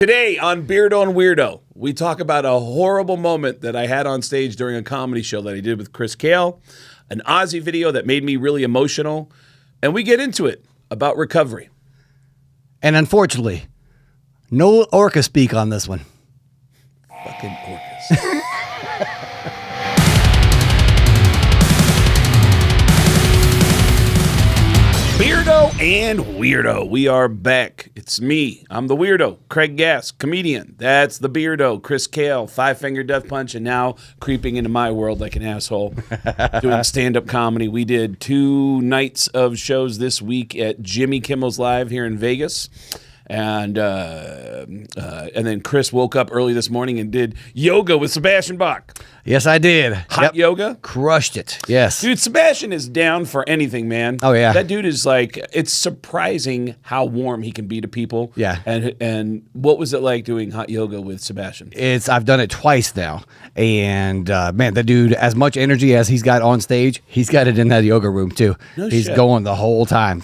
Today on Beardo and Weirdo, we talk about a horrible moment that I had on stage during a comedy show that I did with Chris Kale, an Ozzy video that made me really emotional, and we get into it about recovery. And unfortunately, no orca speak on this one. Fucking orcas. Beardo and Weirdo. We are back. It's me. I'm the Weirdo. Craig Gass, comedian. That's the Beardo. Chris Kale, five-finger death punch, and now creeping into my world like an asshole, doing stand-up comedy. We did 2 nights of shows this week at Jimmy Kimmel's Live here in Vegas. And then Chris woke up early this morning and did yoga with Sebastian Bach. Yes, I did. Hot yoga? Crushed it. Yes. Dude, Sebastian is down for anything, man. Oh, yeah. That dude is like, it's surprising how warm he can be to people. Yeah. And what was it like doing hot yoga with Sebastian? I've done it twice now. And man, that dude, as much energy as he's got on stage, he's got it in that yoga room too. No he's shit. going the whole time.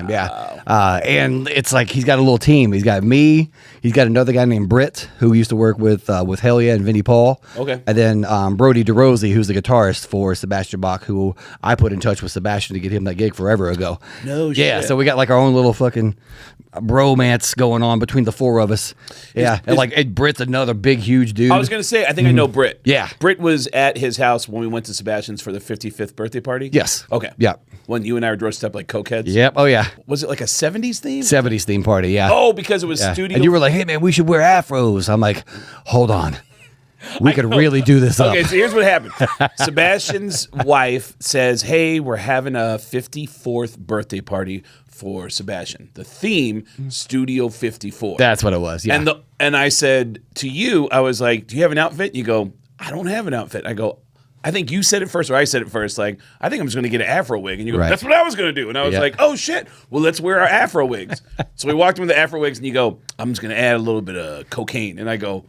Yeah. And it's like he's got a little team. He's got me. He's got another guy named Britt who used to work with Hell Yeah and Vinnie Paul. Okay. And then Brody DeRosie, who's the guitarist for Sebastian Bach, who I put in touch with Sebastian to get him that gig forever ago. No shit. Yeah, so we got like our own little fucking bromance going on between the 4 of us. Yeah, and Britt's another big, huge dude. I was going to say, I think I know Britt. Yeah. Britt was at his house when we went to Sebastian's for the 55th birthday party? Yes. Okay. Yeah. When you and I were dressed up like cokeheads? Yep. Oh, yeah. Was it like a 70s theme? 70s theme party, yeah. Oh, because it was Yeah. studio. And you were like, hey, man, we should wear afros. I'm like, hold on. We could really do this up. Okay, so here's what happened. Sebastian's wife says, hey, we're having a 54th birthday party for Sebastian. The theme, Studio 54. That's what it was, yeah. And I said to you, I was like, do you have an outfit? And you go, I don't have an outfit. I go, I think you said it first or I said it first. Like, I think I'm just going to get an Afro-Wig. And you go, Right. that's what I was going to do. And I was like, oh, shit. Well, let's wear our Afro-Wigs. So we walked in with the Afro-Wigs and you go, I'm just going to add a little bit of cocaine. And I go,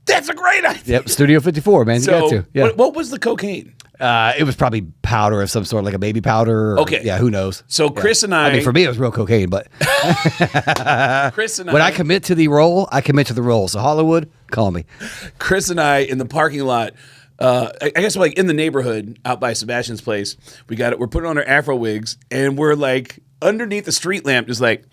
that's a great idea. Yep, Studio 54, man. So You got to. Yeah. what was the cocaine? It was probably powder of some sort, like a baby powder. Or, Okay. Yeah, who knows? So Chris and I mean, for me, it was real cocaine, but Chris and when I commit to the role, I commit to the role. So Hollywood, call me. Chris and I in the parking lot, I guess we're like in the neighborhood out by Sebastian's place. We're putting on our Afro wigs and we're like underneath the street lamp, just like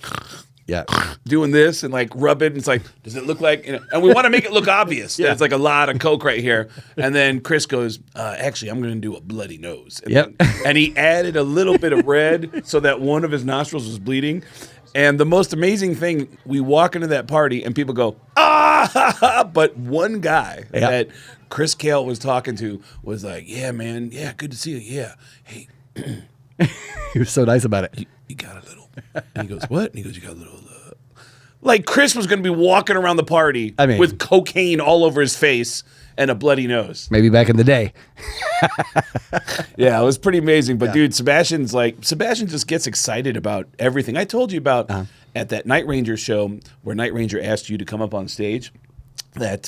Yeah. doing this and like rubbing. It's like, does it look like? And we want to make it look obvious. Yeah. It's like a lot of coke right here. And then Chris goes, actually, I'm going to do a bloody nose. And Yep. and he added a little bit of red so that one of his nostrils was bleeding. And the most amazing thing, we walk into that party and people go, ah, but one guy that Chris Kale was talking to was like, yeah, man, yeah, good to see you. Yeah. Hey, He was so nice about it. you got a little. And he goes, what? And he goes, you got a little. Like Chris was going to be walking around the party with cocaine all over his face and a bloody nose. Maybe back in the day. Yeah, it was pretty amazing. But dude, Sebastian just gets excited about everything. I told you about at that Night Ranger show where Night Ranger asked you to come up on stage. That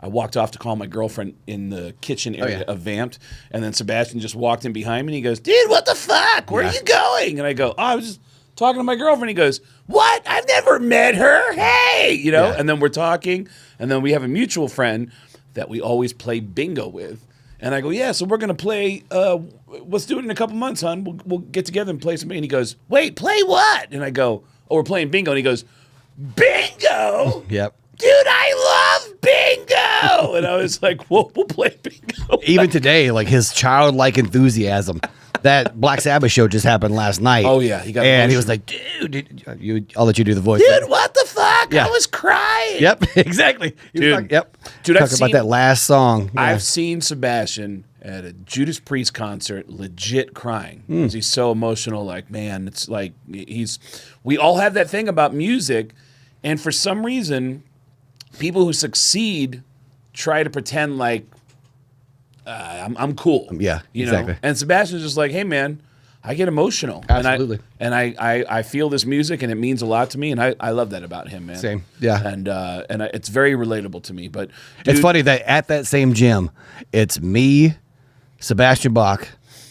I walked off to call my girlfriend in the kitchen area of Vamped, and then Sebastian just walked in behind me and he goes, dude, what the fuck? Where are you going? And I go, oh, I was just talking to my girlfriend. He goes, what? I've never met her. Hey, and then we're talking, and then we have a mutual friend that we always play bingo with. And I go, yeah, so we're going to play, let's do it in a couple months, hon. We'll get together and play some bingo. And he goes, wait, play what? And I go, oh, we're playing bingo. And he goes, bingo? Yep. Dude, I love bingo. And I was like, well, we'll play bingo. Even today, like his childlike enthusiasm. That Black Sabbath show just happened last night. Oh, yeah. He was like, dude, I'll let you do the voice. Dude, what the fuck? Yeah. I was crying. Yep, exactly. Dude, Dude, I've talking about that last song. Yeah. I've seen Sebastian at a Judas Priest concert legit crying because he's so emotional. Like, man, it's like we all have that thing about music. And for some reason, people who succeed try to pretend like, I'm cool. Yeah, exactly. And Sebastian's just like, hey, man, I get emotional. Absolutely. And I feel this music, and it means a lot to me, and I love that about him, man. Same, yeah. And it's very relatable to me. But it's funny that at that same gym, it's me, Sebastian Bach,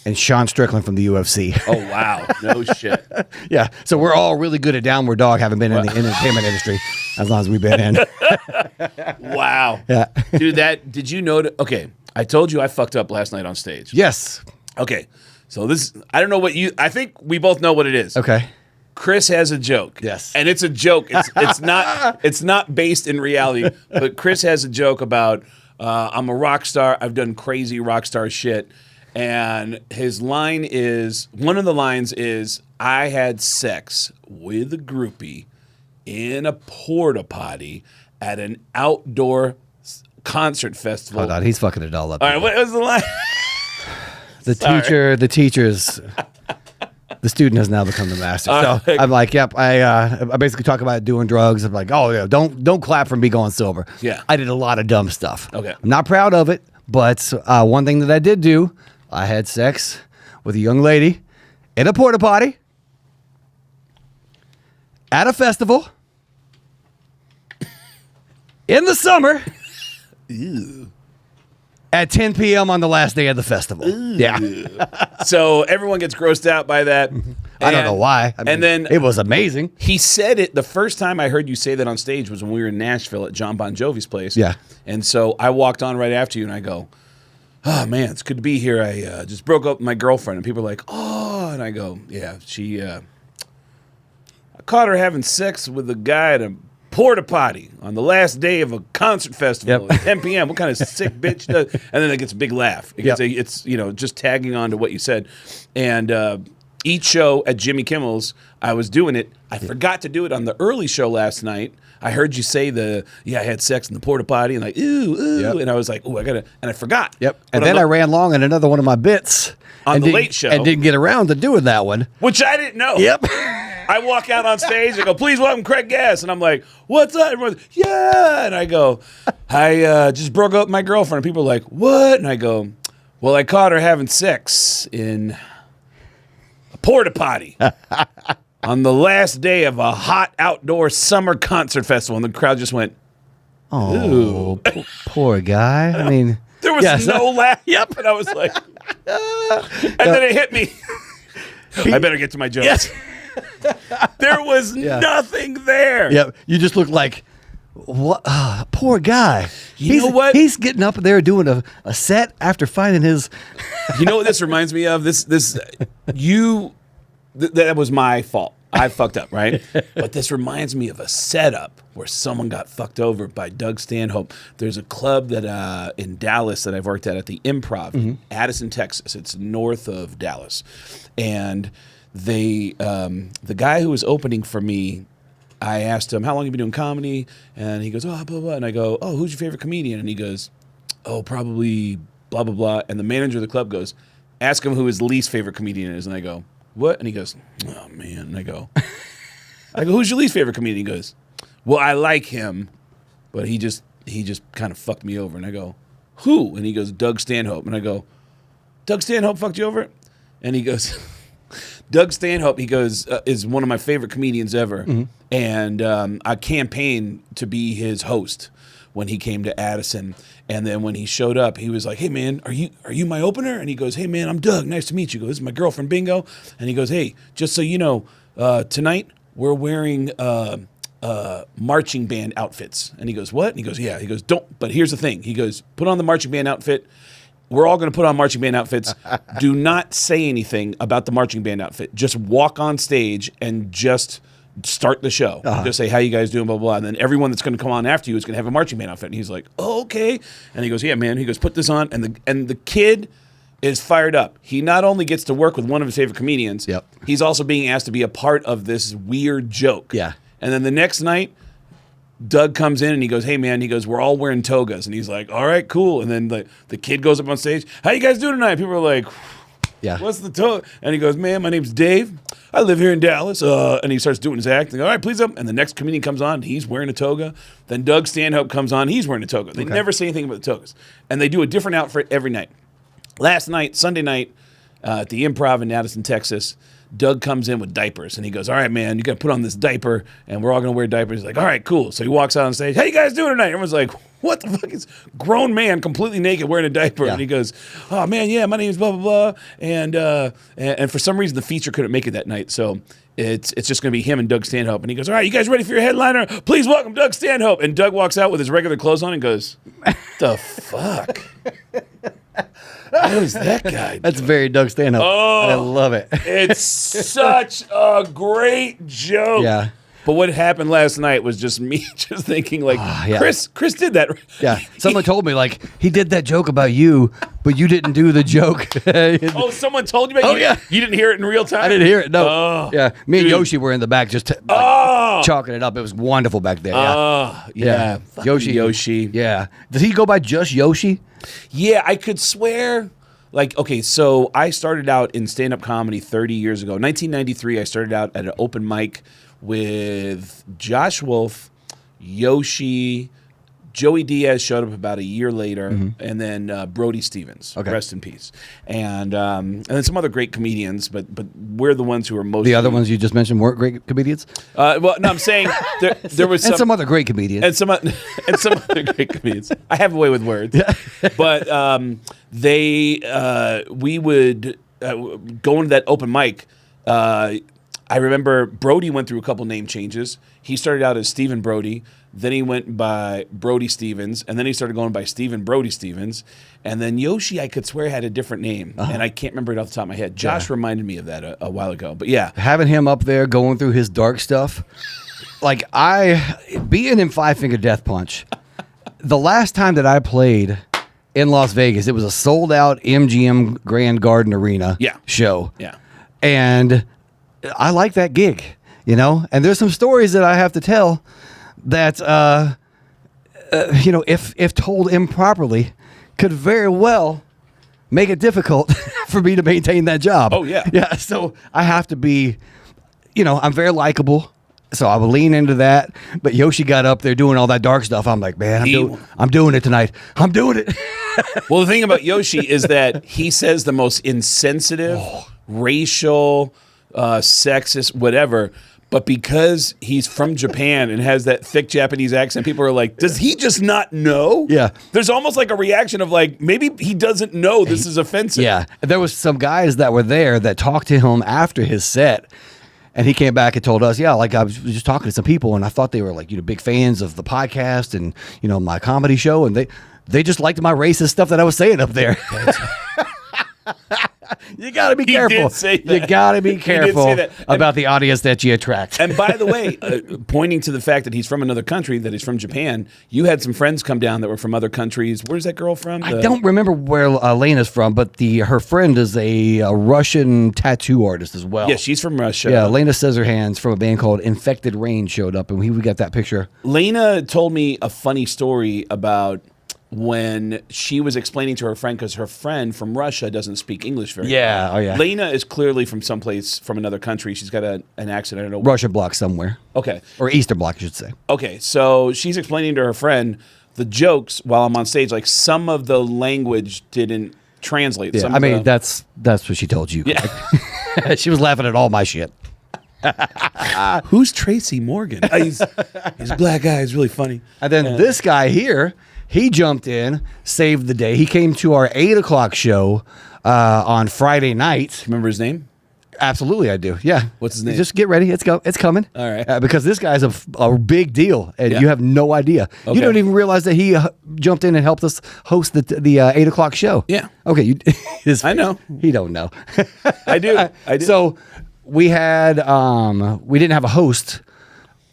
and Sean Strickland from the UFC. Oh, wow. No shit. Yeah. So we're all really good at Downward Dog, having been in the entertainment industry as long as we've been in. Wow. Yeah. Dude, did you know? Okay. I told you I fucked up last night on stage. Yes. Okay. So I don't know I think we both know what it is. Okay. Chris has a joke. Yes. And it's a joke. It's not based in reality, but Chris has a joke about I'm a rock star. I've done crazy rock star shit. And one of the lines is, I had sex with a groupie in a porta potty at an outdoor concert festival. Hold on, he's fucking it all up. All right, what was the line? The teacher's the student has now become the master. So I'm like, yep. I basically talk about doing drugs. I'm like, oh yeah, don't clap for me going sober. Yeah, I did a lot of dumb stuff. Okay, I'm not proud of it, but one thing that I did do, I had sex with a young lady in a porta potty at a festival in the summer. Ew. At 10 p.m. on the last day of the festival. Ew. Yeah. So everyone gets grossed out by that. I don't know why. I mean, then it was amazing. He said it. The first time I heard you say that on stage was when we were in Nashville at John Bon Jovi's place. Yeah. And so I walked on right after you and I go, oh man, it's good to be here. I just broke up with my girlfriend. And people are like, oh. And I go, yeah, I caught her having sex with a guy at a porta potty on the last day of a concert festival at 10 p.m. What kind of sick bitch does? And then it gets a big laugh. It's just tagging on to what you said. And each show at Jimmy Kimmel's, I was doing it. I forgot to do it on the early show last night. I heard you say I had sex in the porta potty and like, ooh, and I was like, ooh, and I forgot. Yep. And then I ran long in another one of my bits. On the late show. And didn't get around to doing that one. Which I didn't know. Yep. I walk out on stage, I go, please welcome Craig Gass. And I'm like, what's up? Everyone's, yeah. And I go, I just broke up with my girlfriend. And people are like, what? And I go, well, I caught her having sex in a porta potty on the last day of a hot outdoor summer concert festival. And the crowd just went, oh, poor guy. I mean, there was no laugh. Yep. And I was like, and then it hit me. I better get to my jokes. Yes. There was nothing there. Yep. You just look like, what? Poor guy. You know what? He's getting up there doing a set after finding his. You know what this reminds me of? That was my fault. I fucked up, right? But this reminds me of a setup where someone got fucked over by Doug Stanhope. There's a club that in Dallas that I've worked at the Improv, in Addison, Texas. It's north of Dallas, and the guy who was opening for me, I asked him, how long have you been doing comedy? And he goes, oh, blah, blah. And I go, oh, who's your favorite comedian? And he goes, oh, probably blah, blah, blah. And the manager of the club goes, ask him who his least favorite comedian is. And I go, what? And he goes, oh, man. And I go, who's your least favorite comedian? He goes, well, I like him, but he just kind of fucked me over. And I go, who? And he goes, Doug Stanhope. And I go, Doug Stanhope fucked you over? And he goes... Doug Stanhope, he goes, is one of my favorite comedians ever. And I campaigned to be his host when he came to Addison. And then when he showed up, he was like, hey, man, are you my opener? And he goes, hey, man, I'm Doug. Nice to meet you. He goes, this is my girlfriend, Bingo. And he goes, hey, just so you know, tonight we're wearing marching band outfits. And he goes, what? And he goes, yeah. He goes, don't. But here's the thing. He goes, put on the marching band outfit. We're all going to put on marching band outfits. Do not say anything about the marching band outfit. Just walk on stage and just start the show. Just say, how you guys doing, blah, blah, blah. And then everyone that's going to come on after you is going to have a marching band outfit. And he's like, oh, okay. And he goes, yeah, man. He goes, put this on. And the kid is fired up. He not only gets to work with one of his favorite comedians, he's also being asked to be a part of this weird joke. Yeah. And then the next night, Doug comes in and he goes, hey, man, he goes, we're all wearing togas. And he's like, all right, cool. And then the kid goes up on stage, how you guys doing tonight? People are like, what's the toga? And he goes, man, my name's Dave. I live here in Dallas. And he starts doing his act. And all right, please up. And the next comedian comes on. He's wearing a toga. Then Doug Stanhope comes on. He's wearing a toga. They never say anything about the togas. And they do a different outfit every night. Last night, Sunday night, at the Improv in Addison, Texas, Doug comes in with diapers, and he goes, all right, man, you got to put on this diaper, and we're all going to wear diapers. He's like, all right, cool. So he walks out on stage. How you guys doing tonight? Everyone's like, what the fuck is grown man completely naked wearing a diaper? And he goes, oh, man, yeah, my name is blah, blah, blah. And for some reason, the feature couldn't make it that night. So it's just going to be him and Doug Stanhope. And he goes, all right, you guys ready for your headliner? Please welcome Doug Stanhope. And Doug walks out with his regular clothes on and goes, the fuck? Who is that guy? That's very Doug Stanhope. Oh, I love it. It's such a great joke. Yeah. But what happened last night was just me just thinking like, Chris did that. Yeah. Someone told me like he did that joke about you, but you didn't do the joke. Oh, someone told you about it? Yeah. You didn't hear it in real time? I didn't hear it. No. Oh, yeah. Me and Yoshi were in the back just chalking it up. It was wonderful back there. Yeah. Yoshi. Yeah. Does he go by just Yoshi? Yeah, I could swear. Like, okay, so I started out in stand-up comedy 30 years ago. 1993, I started out at an open mic with Josh Wolf, Yoshi, Joey Diaz showed up about a year later, and then Brody Stevens, rest in peace, and then some other great comedians, but we're the ones who are most. The other ones you just mentioned weren't great comedians. Well, no, I'm saying there was some other great comedians and some other great comedians. I have a way with words, but we would go into that open mic. I remember Brody went through a couple name changes. He started out as Stephen Brody. Then he went by Brody Stevens. And then he started going by Stephen Brody Stevens. And then Yoshi, I could swear, had a different name. And I can't remember it off the top of my head. Josh reminded me of that a while ago. But yeah. Having him up there going through his dark stuff. Like being in Five Finger Death Punch, the last time that I played in Las Vegas, it was a sold out MGM Grand Garden Arena show. Yeah. And I like that gig, you know, and there's some stories that I have to tell that, you know, if told improperly, could very well make it difficult for me to maintain that job. Oh, yeah. Yeah. So I have to be, you know, I'm very likable. So I will lean into that. But Yoshi got up there doing all that dark stuff. I'm like, man, I'm doing it tonight. I'm doing it. Well, the thing about Yoshi is that he says the most insensitive, racial, sexist, whatever, but because he's from Japan and has that thick Japanese accent, people are like, does he just not know? Yeah. There's almost like a reaction of like, maybe he doesn't know this is offensive. Yeah. There was some guys that were there that talked to him after his set, and he came back and told us, yeah, like I was just talking to some people, and I thought they were like, you know, big fans of the podcast and, you know, my comedy show, and they just liked my racist stuff that I was saying up there. You got to be careful. Did say that. You got to be careful about the audience that you attract. And by the way, pointing to the fact that he's from another country, that he's from Japan, you had some friends come down that were from other countries. Where's that girl from? I don't remember where Lena's from, but her friend is a Russian tattoo artist as well. Yeah, she's from Russia. Yeah, Lena Scissorhands from a band called Infected Rain showed up, and we got that picture. Lena told me a funny story about when she was explaining to her friend, because her friend from Russia doesn't speak English very well. Oh, yeah. Lena is clearly from someplace, from another country. She's got an accent. I don't know. Russian bloc somewhere. Okay. Or Eastern bloc, I should say. Okay, so she's explaining to her friend the jokes while I'm on stage. Like, some of the language didn't translate. Yeah, I mean, that's what she told you. Yeah. She was laughing at all my shit. Who's Tracy Morgan? He's a black guy. He's really funny. And then this guy here, he jumped in, saved the day. He came to our 8 o'clock show on Friday night. Remember his name? Absolutely, I do. Yeah. What's his name? Just get ready. It's coming. All right. Because this guy's a big deal, and you have no idea. Okay. You don't even realize that he jumped in and helped us host the 8 o'clock show. Yeah. Okay. I know. He don't know. I do. So we had we didn't have a host.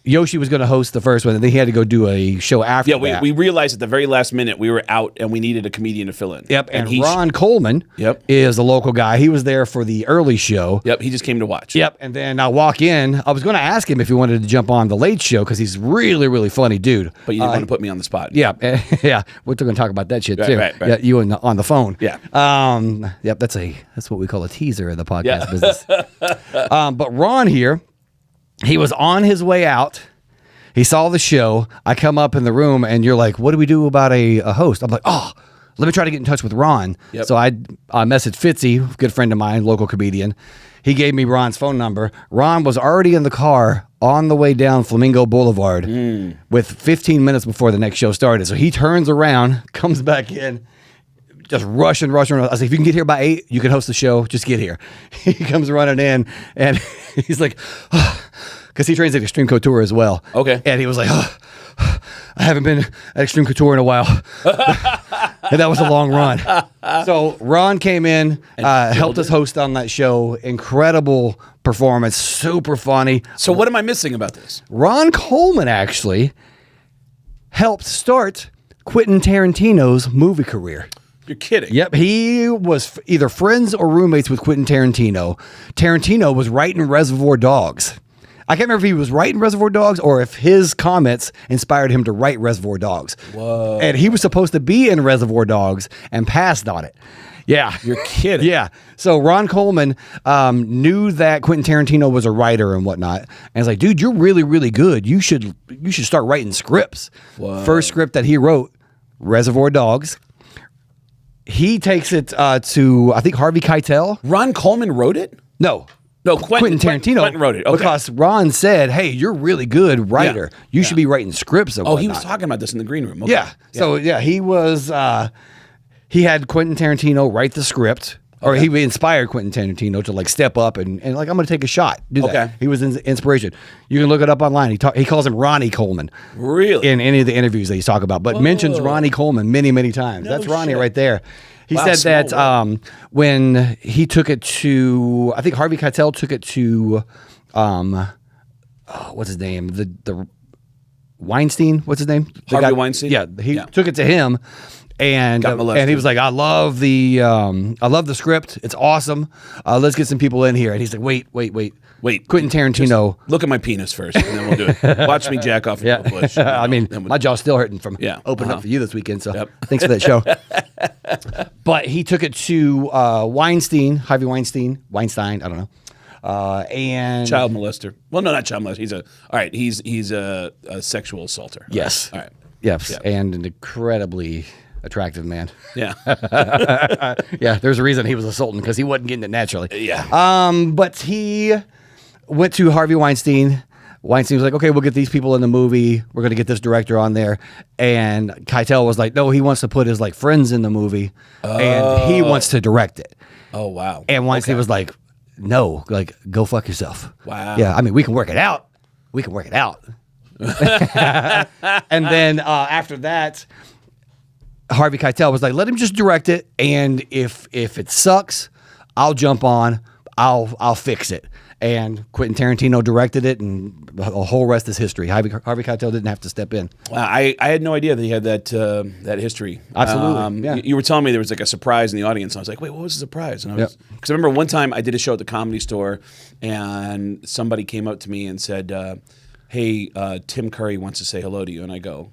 Yoshi was going to host the first one, and then he had to go do a show after that. Yeah, we realized at the very last minute we were out, and we needed a comedian to fill in. Yep, and Ron Coleman is a local guy. He was there for the early show. Yep, he just came to watch. Yep, and then I walk in. I was going to ask him if he wanted to jump on the late show, because he's really, really funny dude. But you didn't want to put me on the spot. Yeah, yeah. We're going to talk about that shit, too. Right. Yeah, you on the phone. Yeah. Yep, that's what we call a teaser in the podcast business. But Ron here, he was on his way out. He saw the show. I come up in the room, and you're like, what do we do about a host? I'm like, oh, let me try to get in touch with Ron. Yep. So I messaged Fitzy, good friend of mine, local comedian. He gave me Ron's phone number. Ron was already in the car on the way down Flamingo Boulevard with 15 minutes before the next show started. So he turns around, comes back in, just rushing. I was like, if you can get here by 8, you can host the show. Just get here. He comes running in, and he's like, because he trains at Extreme Couture as well. Okay. And he was like, I haven't been at Extreme Couture in a while. And that was a long run. So Ron came in, helped us host on that show. Incredible performance, super funny. So what am I missing about this? Ron Coleman actually helped start Quentin Tarantino's movie career. You're kidding. Yep, he was either friends or roommates with Quentin Tarantino. Tarantino was writing Reservoir Dogs. I can't remember if he was writing Reservoir Dogs or if his comments inspired him to write Reservoir Dogs. Whoa. And he was supposed to be in Reservoir Dogs and passed on it. Yeah. You're kidding. Yeah. So Ron Coleman knew that Quentin Tarantino was a writer and whatnot. And was like, dude, you're really, really good. You should start writing scripts. Whoa. First script that he wrote, Reservoir Dogs. He takes it to, I think, Harvey Keitel. Ron Coleman wrote it? No, Quentin Tarantino. Quentin wrote it. Okay. Because Ron said, hey, you're a really good writer. Yeah. You should be writing scripts and Oh, whatnot. he was talking about this in the green room. Okay. Yeah. So, he was, he had Quentin Tarantino write the script. Or he inspired Quentin Tarantino to like step up and like, I'm going to take a shot. Do that. Okay. He was inspiration. You can look it up online. He calls him Ronnie Coleman. Really? In any of the interviews that he's talking about. But mentions Ronnie Coleman many, many times. No That's Ronnie shit. right there. He Wow, said small that when he took it to, I think Harvey Keitel took it to, what's his name? The Weinstein. What's his name? The Harvey guy- Weinstein? Yeah, he took it to him. And Got molested. he was like, I love the script. It's awesome. Let's get some people in here. And he's like, wait. Quentin Tarantino. Look at my penis first, and then we'll do it. Watch me jack off into a bush. I mean, my jaw's still hurting from opening up for you this weekend. So thanks for that show. But he took it to Harvey Weinstein. I don't know. And Child molester. Well, no, not child molester. He's a sexual assaulter. yes, All right. Yes, Yep. and an incredibly attractive man. Yeah. Yeah, there's a reason he was assaulting because he wasn't getting it naturally. Yeah. But he went to Harvey Weinstein. Weinstein was like, okay, we'll get these people in the movie. We're going to get this director on there. And Keitel was like, no, he wants to put his like friends in the movie and he wants to direct it. Oh, wow. And Weinstein was like, no, like, go fuck yourself. Wow. Yeah, I mean, we can work it out. And then after that, Harvey Keitel was like, let him just direct it. And if it sucks, I'll jump on. I'll fix it. And Quentin Tarantino directed it, and the whole rest is history. Harvey Keitel didn't have to step in. Wow, I had no idea that he had that history. Absolutely, yeah. You were telling me there was like a surprise in the audience. I was like, wait, what was the surprise? And because I remember one time I did a show at the Comedy Store, and somebody came up to me and said, hey, Tim Curry wants to say hello to you. And I go,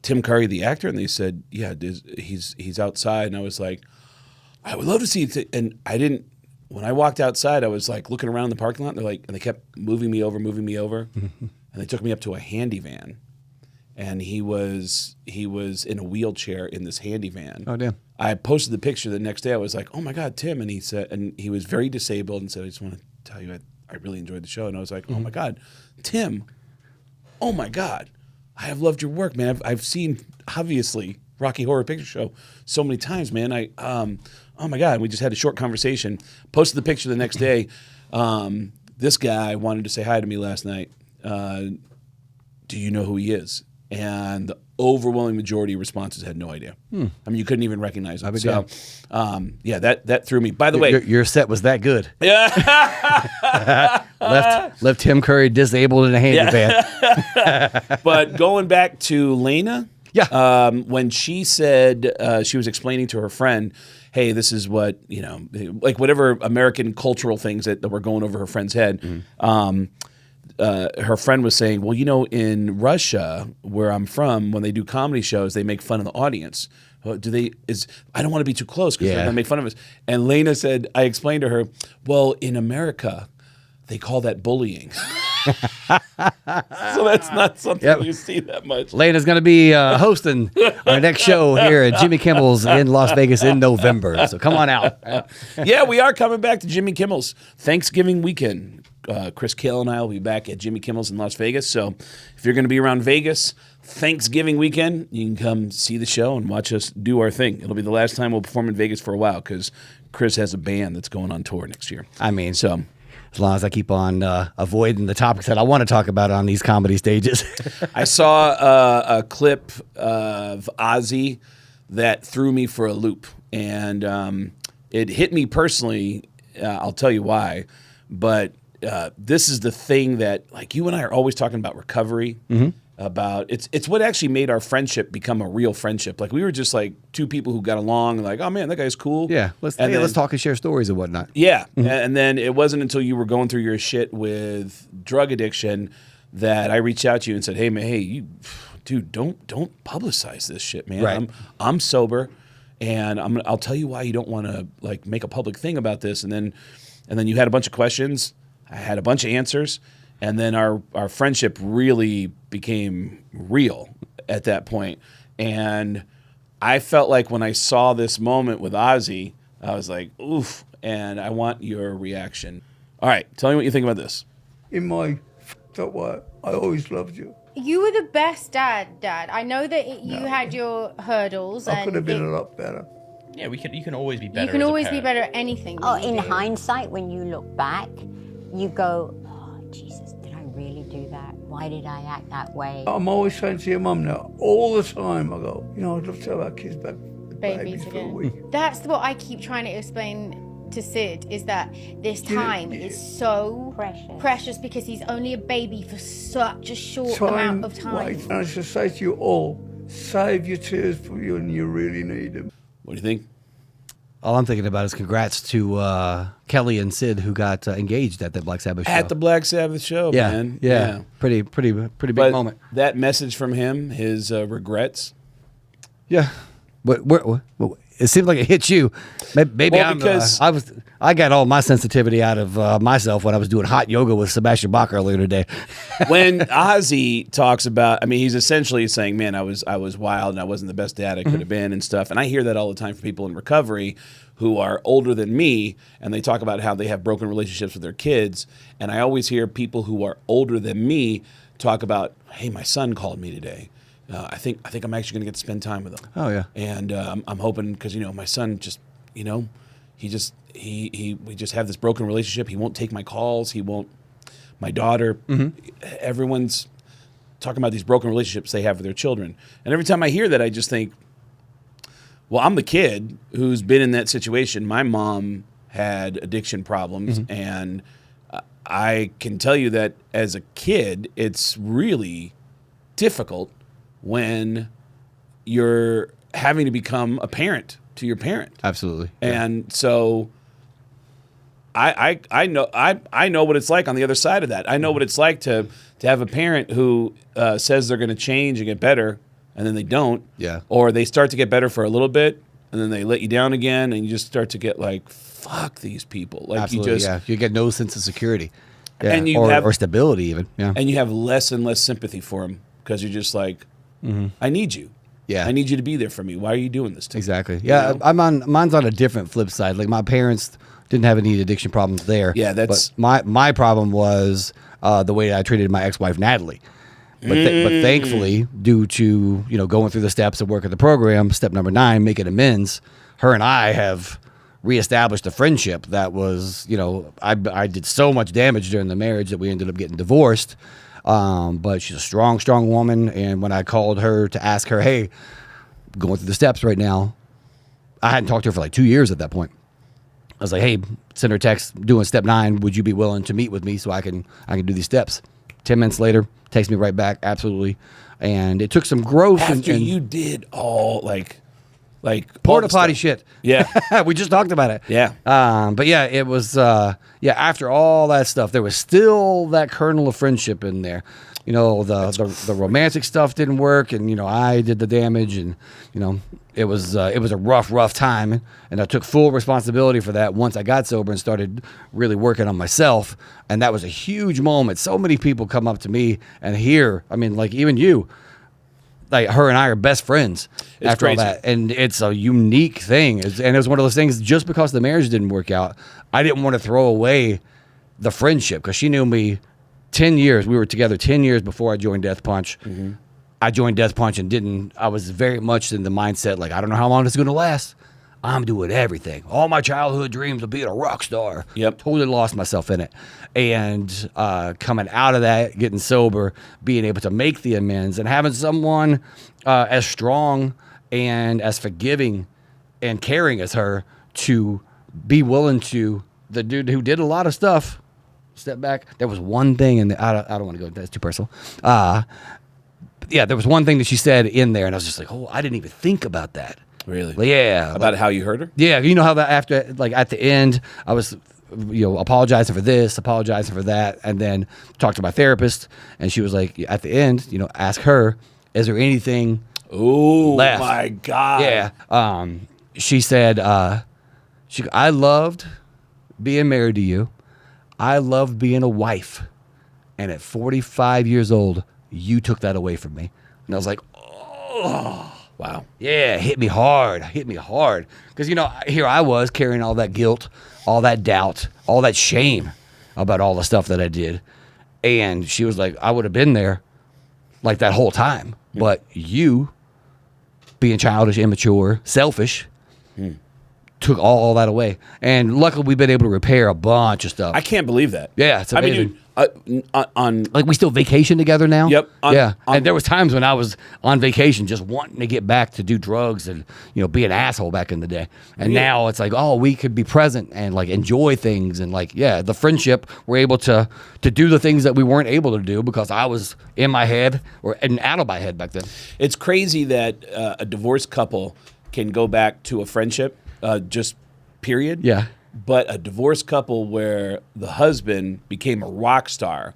Tim Curry, the actor? And they said, yeah, he's outside. And I was like, I would love to see you. And I didn't. When I walked outside, I was like looking around the parking lot. And they kept moving me over, and they took me up to a handy van, and he was in a wheelchair in this handy van. Oh, damn! I posted the picture the next day. I was like, oh my God, Tim! And he said, and he was very disabled, and said, I just want to tell you, I really enjoyed the show. And I was like, oh my God, Tim! Oh my God, I have loved your work, man. I've seen obviously Rocky Horror Picture Show so many times, man. Oh my God, we just had a short conversation. Posted the picture the next day. This guy wanted to say hi to me last night. Do you know who he is? And the overwhelming majority of responses had no idea. I mean, you couldn't even recognize him. So, yeah, that threw me. By the way, Your set was that good. yeah, Left Tim Curry disabled in a handy van. but going back to Lena, when she said she was explaining to her friend, hey, this is what, like whatever American cultural things that were going over her friend's head. Her friend was saying, well, in Russia, where I'm from, when they do comedy shows, they make fun of the audience. I don't want to be too close because they're going to make fun of us. And Lena said, I explained to her, well, in America, they call that bullying. So that's not something you see that much. Lena's going to be hosting our next show here at Jimmy Kimmel's in Las Vegas in November. So come on out. Yeah, we are coming back to Jimmy Kimmel's Thanksgiving weekend. Chris Kale and I will be back at Jimmy Kimmel's in Las Vegas. So if you're going to be around Vegas Thanksgiving weekend, you can come see the show and watch us do our thing. It'll be the last time we'll perform in Vegas for a while because Chris has a band that's going on tour next year. I mean, so as long as I keep on avoiding the topics that I want to talk about on these comedy stages. I saw a clip of Ozzy that threw me for a loop, and it hit me personally. I'll tell you why, but this is the thing that, like, you and I are always talking about recovery. About it's what actually made our friendship become a real friendship. Like, we were just like two people who got along, like, oh man, that guy's cool. Yeah, let's talk and share stories and whatnot. Yeah, and then it wasn't until you were going through your shit with drug addiction that I reached out to you and said, hey man, dude, don't publicize this shit, man. Right. I'm sober, and I'll tell you why you don't want to, like, make a public thing about this. And then you had a bunch of questions. I had a bunch of answers. And then our friendship really became real at that point. And I felt like when I saw this moment with Ozzy, I was like, oof, and I want your reaction. All right, tell me what you think about this. In my fucked up way, I always loved you. You were the best Dad. I know that you had your hurdles. I could have been a lot better. Yeah, you can always be better. You can always be better at anything. Oh, in hindsight, when you look back, you go, oh, Jesus, did I really do that? Why did I act that way? I'm always saying to your mum now, all the time, I go, I'd love to have our kids back, babies for a again. week. That's what I keep trying to explain to Sid, is that this time is so precious because he's only a baby for such a short amount of time. Wait, and I should say to you all, save your tears for you when you really need them. What do you think? All I'm thinking about is congrats to Kelly and Sid, who got engaged at that Black Sabbath show. At the Black Sabbath show, man. Yeah. Pretty big But moment. that message from him, his regrets. Yeah. What, it seemed like it hit you. Maybe because I got all my sensitivity out of myself when I was doing hot yoga with Sebastian Bach earlier today. When Ozzy talks about, I mean, he's essentially saying, man, I was wild and I wasn't the best dad I could have been and stuff. And I hear that all the time from people in recovery who are older than me, and they talk about how they have broken relationships with their kids. And I always hear people who are older than me talk about, hey, my son called me today. I think I'm actually going to get to spend time with him. Oh yeah, and I'm hoping, because my son just we just have this broken relationship. He won't take my calls. He won't. My daughter. Everyone's talking about these broken relationships they have with their children, and every time I hear that, I just think, well, I'm the kid who's been in that situation. My mom had addiction problems, and I can tell you that as a kid, it's really difficult when you're having to become a parent to your parent. absolutely. And so I know what it's like on the other side of that. I know what it's like to have a parent who says they're going to change and get better, and then they don't. Yeah. Or they start to get better for a little bit, and then they let you down again, and you just start to get like, fuck these people. Like, Absolutely, you get no sense of security. Yeah. And you or stability even. Yeah. And you have less and less sympathy for them because you're just like, I need you. Yeah. I need you to be there for me. Why are you doing this to me? Exactly. Yeah, mine's on a different flip side. Like, my parents didn't have any addiction problems there. Yeah, that's... But my problem was the way I treated my ex-wife, Natalie. But thankfully, due to, going through the steps of working the program, step number 9, making amends, her and I have reestablished a friendship that was, I did so much damage during the marriage that we ended up getting divorced. But she's a strong, strong woman. And when I called her to ask her, hey, going through the steps right now, I hadn't talked to her for like 2 years at that point. I was like, hey, send her a text doing step 9. Would you be willing to meet with me so I can do these steps? 10 minutes later, text me right back. Absolutely. And it took some growth. After you did all like porta potty shit. Yeah. We just talked about it. Yeah. But yeah, it was, after all that stuff, there was still that kernel of friendship in there. you know, the romantic stuff didn't work, and you know, I did the damage, and you know, it was a rough time, and I took full responsibility for that once I got sober and started really working on myself, and that was a huge moment. So many people come up to me and hear, I mean, like even you. Like her and I are best friends after crazy. all that, and it's a unique thing. And it was one of those things. Just because the marriage didn't work out, I didn't want to throw away the friendship because she knew me 10 years. We were together 10 years before I joined Death Punch. Mm-hmm. I joined Death Punch and didn't. I was very much in the mindset like I don't know how long this is going to last. I'm doing everything. All my childhood dreams of being a rock star. Yep. Totally lost myself in it. And coming out of that, getting sober, being able to make the amends, and having someone as strong and as forgiving and caring as her to be willing to, the dude who did a lot of stuff, step back. There was one thing, and I don't want to go, that's too personal. Yeah, there was one thing that she said in there, and I was just like, oh, I didn't even think about that. Really? Like, yeah. About how you hurt her? Yeah, you know how that after, like at the end, I was, you know, apologizing for this, apologizing for that, and then talked to my therapist, and she was like, at the end, you know, ask her, is there anything left? My God. Yeah. She said, I loved being married to you. I loved being a wife. And at 45 years old, you took that away from me. And I was like, oh. Wow. Yeah, hit me hard. Because, you know, here I was carrying all that guilt, all that doubt, all that shame about all the stuff that I did. And she was like, I would have been there like that whole time. But you, being childish, immature, selfish, took all that away. And luckily, we've been able to repair a bunch of stuff. I can't believe that. Yeah, it's amazing. I mean, dude, on like we still vacation together now. Yep. And there was times when I was on vacation just wanting to get back to do drugs and, you know, be an asshole back in the day. And now it's like, oh, we could be present and like enjoy things, and like, yeah, the friendship, we're able to do the things that we weren't able to do because I was in my head and out of my head back then. It's crazy that a divorced couple can go back to a friendship, just period. Yeah. But a divorced couple where the husband became a rock star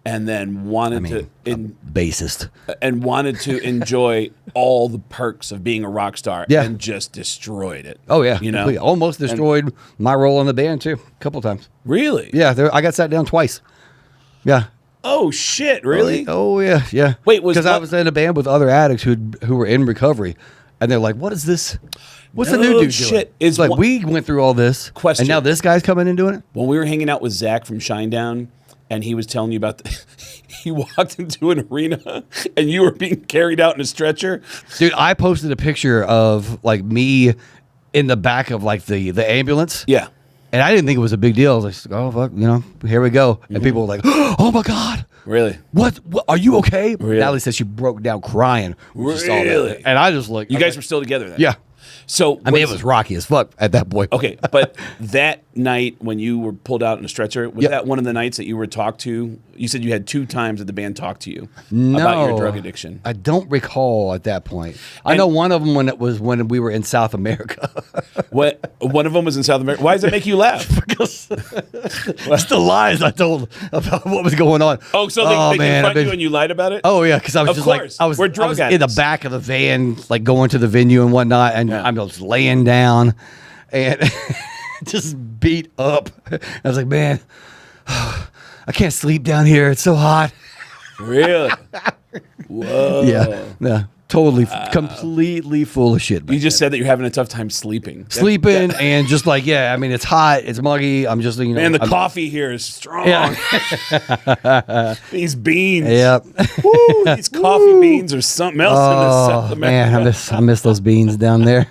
and then wanted bassist and wanted to enjoy all the perks of being a rock star and just destroyed it. Oh yeah, you know, completely. Almost destroyed my role in the band too, a couple times. Really? Yeah, I got sat down twice. Yeah. Oh shit! Really? Oh yeah. Wait, because I was in a band with other addicts who were in recovery, and they're like, "What is this? What's the new dude doing?" It's like we went through all this, and now this guy's coming and doing it. When we were hanging out with Zach from Shinedown, and he was telling you about he walked into an arena, and you were being carried out in a stretcher. Dude, I posted a picture of like me in the back of like the ambulance. Yeah. And I didn't think it was a big deal. I was like, oh, fuck, you know, here we go. And people were like, oh, my God. Really? What? Are you okay? Really? Natalie said she broke down crying. Really? And I just like... You guys were still together then? Yeah. So I mean, it was rocky as fuck at that point. Okay, but that night when you were pulled out in a stretcher, was that one of the nights that you were talked to? You said you had 2 times that the band talked to you about your drug addiction. I don't recall at that point. I know one of them when we were in South America. What? One of them was in South America? Why does that make you laugh? Because it's the lies I told about what was going on. Oh, so they confronted you and you lied about it? Oh yeah, because I was I was in the back of the van, like going to the venue and whatnot, and I'm just laying down and just beat up. I was like, man, I can't sleep down here. It's so hot. Really? Whoa. Yeah. Totally, completely full of shit. You just said that you're having a tough time sleeping. And just like, I mean, it's hot, it's muggy. I'm just, you know. Man, the coffee here is strong. Yeah. These beans. Yep. Woo, these coffee beans are something else in the South America. Man, I miss those beans down there.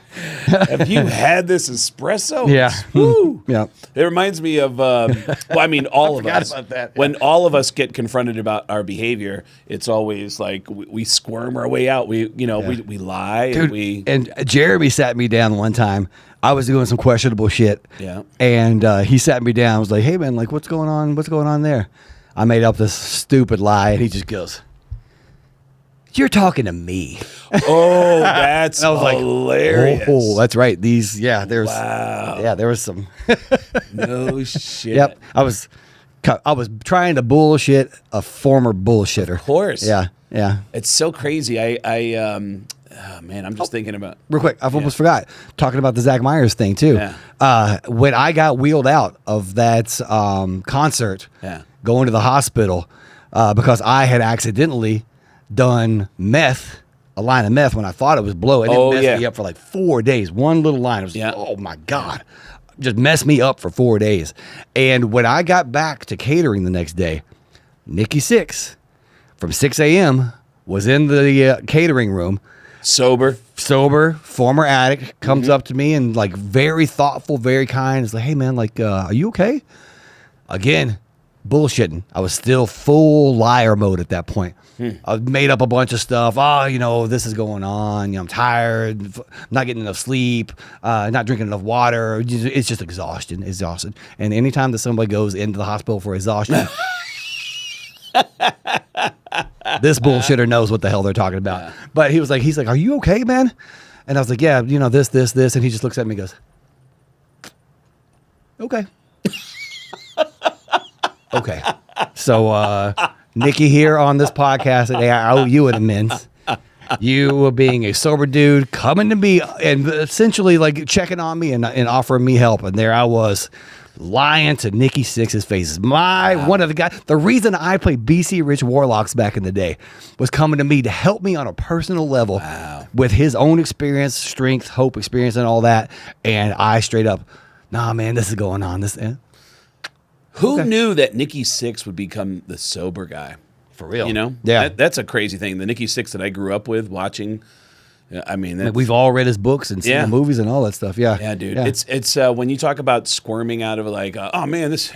Have you had this espresso? Yeah. Woo. Yeah. It reminds me of, all of us. About that. When all of us get confronted about our behavior, it's always like we squirm our way out. We lie. Dude, and Jeremy sat me down one time. I was doing some questionable shit. Yeah. And he sat me down. I was like, hey, man, like, what's going on? What's going on there? I made up this stupid lie, and he just goes, you're talking to me. Oh, that's hilarious. Like, oh, that's right. There was some. No shit. Yep. I was I was trying to bullshit a former bullshitter. Of course. Yeah. It's so crazy. Man, I'm just thinking about. Real quick, I almost forgot. Talking about the Zach Myers thing, too. Yeah. When I got wheeled out of that concert, going to the hospital, because I had accidentally done a line of meth when I thought it was blow. It didn't mess me up for like 4 days. One little line. It was oh, my God. Just messed me up for 4 days. And when I got back to catering the next day, Nikki Sixx from 6 a.m. was in the catering room. Sober, former addict, comes up to me and like very thoughtful, very kind. Is like, hey man, like, are you okay? Again, bullshitting. I was still full liar mode at that point. I made up a bunch of stuff. Oh, this is going on. I'm tired. I'm not getting enough sleep. Not drinking enough water. It's just exhaustion. Exhausted. And anytime that somebody goes into the hospital for exhaustion, this bullshitter knows what the hell they're talking about. Yeah. But he's like, are you okay, man? And I was like, yeah, this. And he just looks at me and goes, okay. Okay. So, Nikki here on this podcast today, I owe you an amends. You being a sober dude, coming to me and essentially like checking on me and offering me help. And there I was, lying to Nikki Sixx's face. One of the guys. The reason I played BC Rich Warlocks back in the day was coming to me to help me on a personal level with his own experience, strength, hope, experience, and all that. And I straight up, nah, man, this is going on. Who knew that Nikki Sixx would become the sober guy? For real. Yeah. That's a crazy thing. The Nikki Sixx that I grew up with watching. I mean, we've all read his books and seen the movies and all that stuff. Yeah. Yeah, dude. Yeah. It's when you talk about squirming out of like, oh man, it's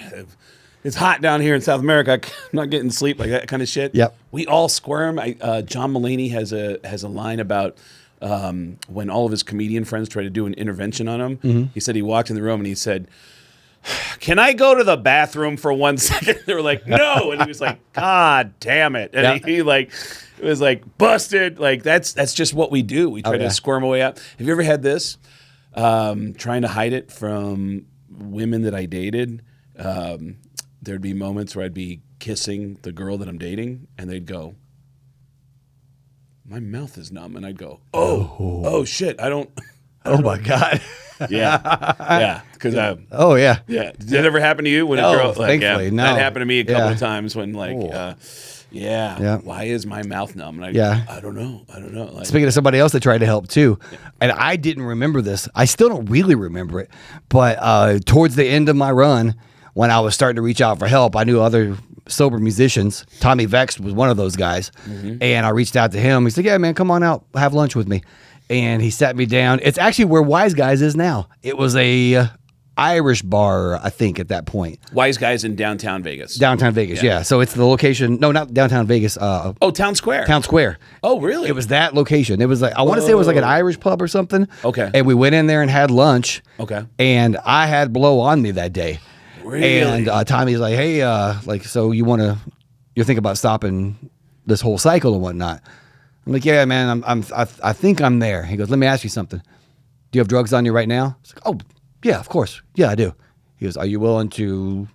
hot down here in South America. I'm not getting sleep, like that kind of shit. Yep. We all squirm. John Mulaney has a line about when all of his comedian friends try to do an intervention on him. Mm-hmm. He said he walked in the room and he said, "Can I go to the bathroom for 1 second?" They were like, "No," and he was like, "God damn it!" And he like. It was like busted. Like that's just what we do. We try to squirm away out. Have you ever had this? Trying to hide it from women that I dated. There'd be moments where I'd be kissing the girl that I'm dating, and they'd go, "My mouth is numb," and I'd go, "Oh shit, I don't." Oh my God. Yeah. Because yeah. Did that ever happen to you when a girl? Like, thankfully, no. That happened to me a couple of times when like. Why is my mouth numb? And I don't know. Like, speaking of somebody else that tried to help too, and I didn't remember this. I still don't really remember it. But towards the end of my run, when I was starting to reach out for help, I knew other sober musicians. Tommy Vext was one of those guys. Mm-hmm. And I reached out to him. He said, "Yeah, man, come on out, have lunch with me." And he sat me down. It's actually where Wise Guys is now. It was a Irish bar, I think, at that point. Wise Guys in downtown Vegas. Downtown Vegas, yeah. So it's the location. No, not downtown Vegas. Town Square. Town Square. Oh, really? It was that location. It was like, I want to say it was like an Irish pub or something. Okay. And we went in there and had lunch. Okay. And I had blow on me that day. Really? And Tommy's like, "Hey, so you're thinking about stopping this whole cycle and whatnot?" I'm like, "Yeah, man, I think I'm there." He goes, "Let me ask you something. Do you have drugs on you right now?" I was like, "Oh, yeah, of course. Yeah, I do." He goes, "Are you willing to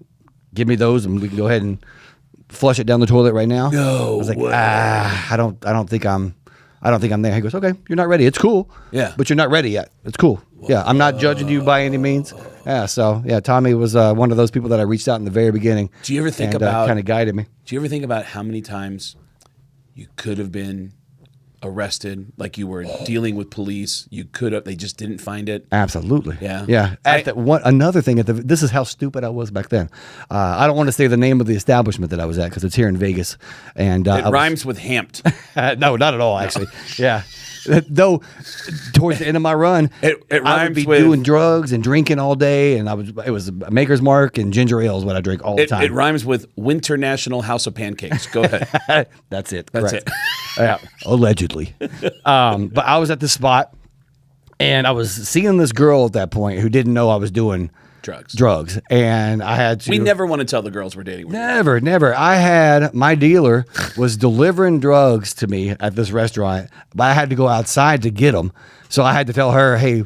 give me those and we can go ahead and flush it down the toilet right now?" No. I was like, I don't think I'm there. He goes, "Okay, you're not ready. It's cool. Yeah. But you're not ready yet. It's cool. Yeah, I'm not judging you by any means." Yeah, so yeah, Tommy was one of those people that I reached out in the very beginning. Do you ever think about kind of guided me? Do you ever think about how many times you could have been arrested, like you were dealing with police, you could have, they just didn't find it? Absolutely. Yeah. Another thing, this is how stupid I was back then. I don't want to say the name of the establishment that I was at because it's here in Vegas. And it rhymes with hamped. No, not at all, actually. Yeah. Though, towards the end of my run, I would be doing drugs and drinking all day, and it was Maker's Mark and ginger ale is what I drink all the time. It rhymes with Winter National House of Pancakes. Go ahead. That's it. That's it. Yeah, allegedly. But I was at this spot, and I was seeing this girl at that point who didn't know I was doing drugs, and I had to. We never want to tell the girls we're dating. Never. I had my dealer was delivering drugs to me at this restaurant, but I had to go outside to get them. So I had to tell her, "Hey,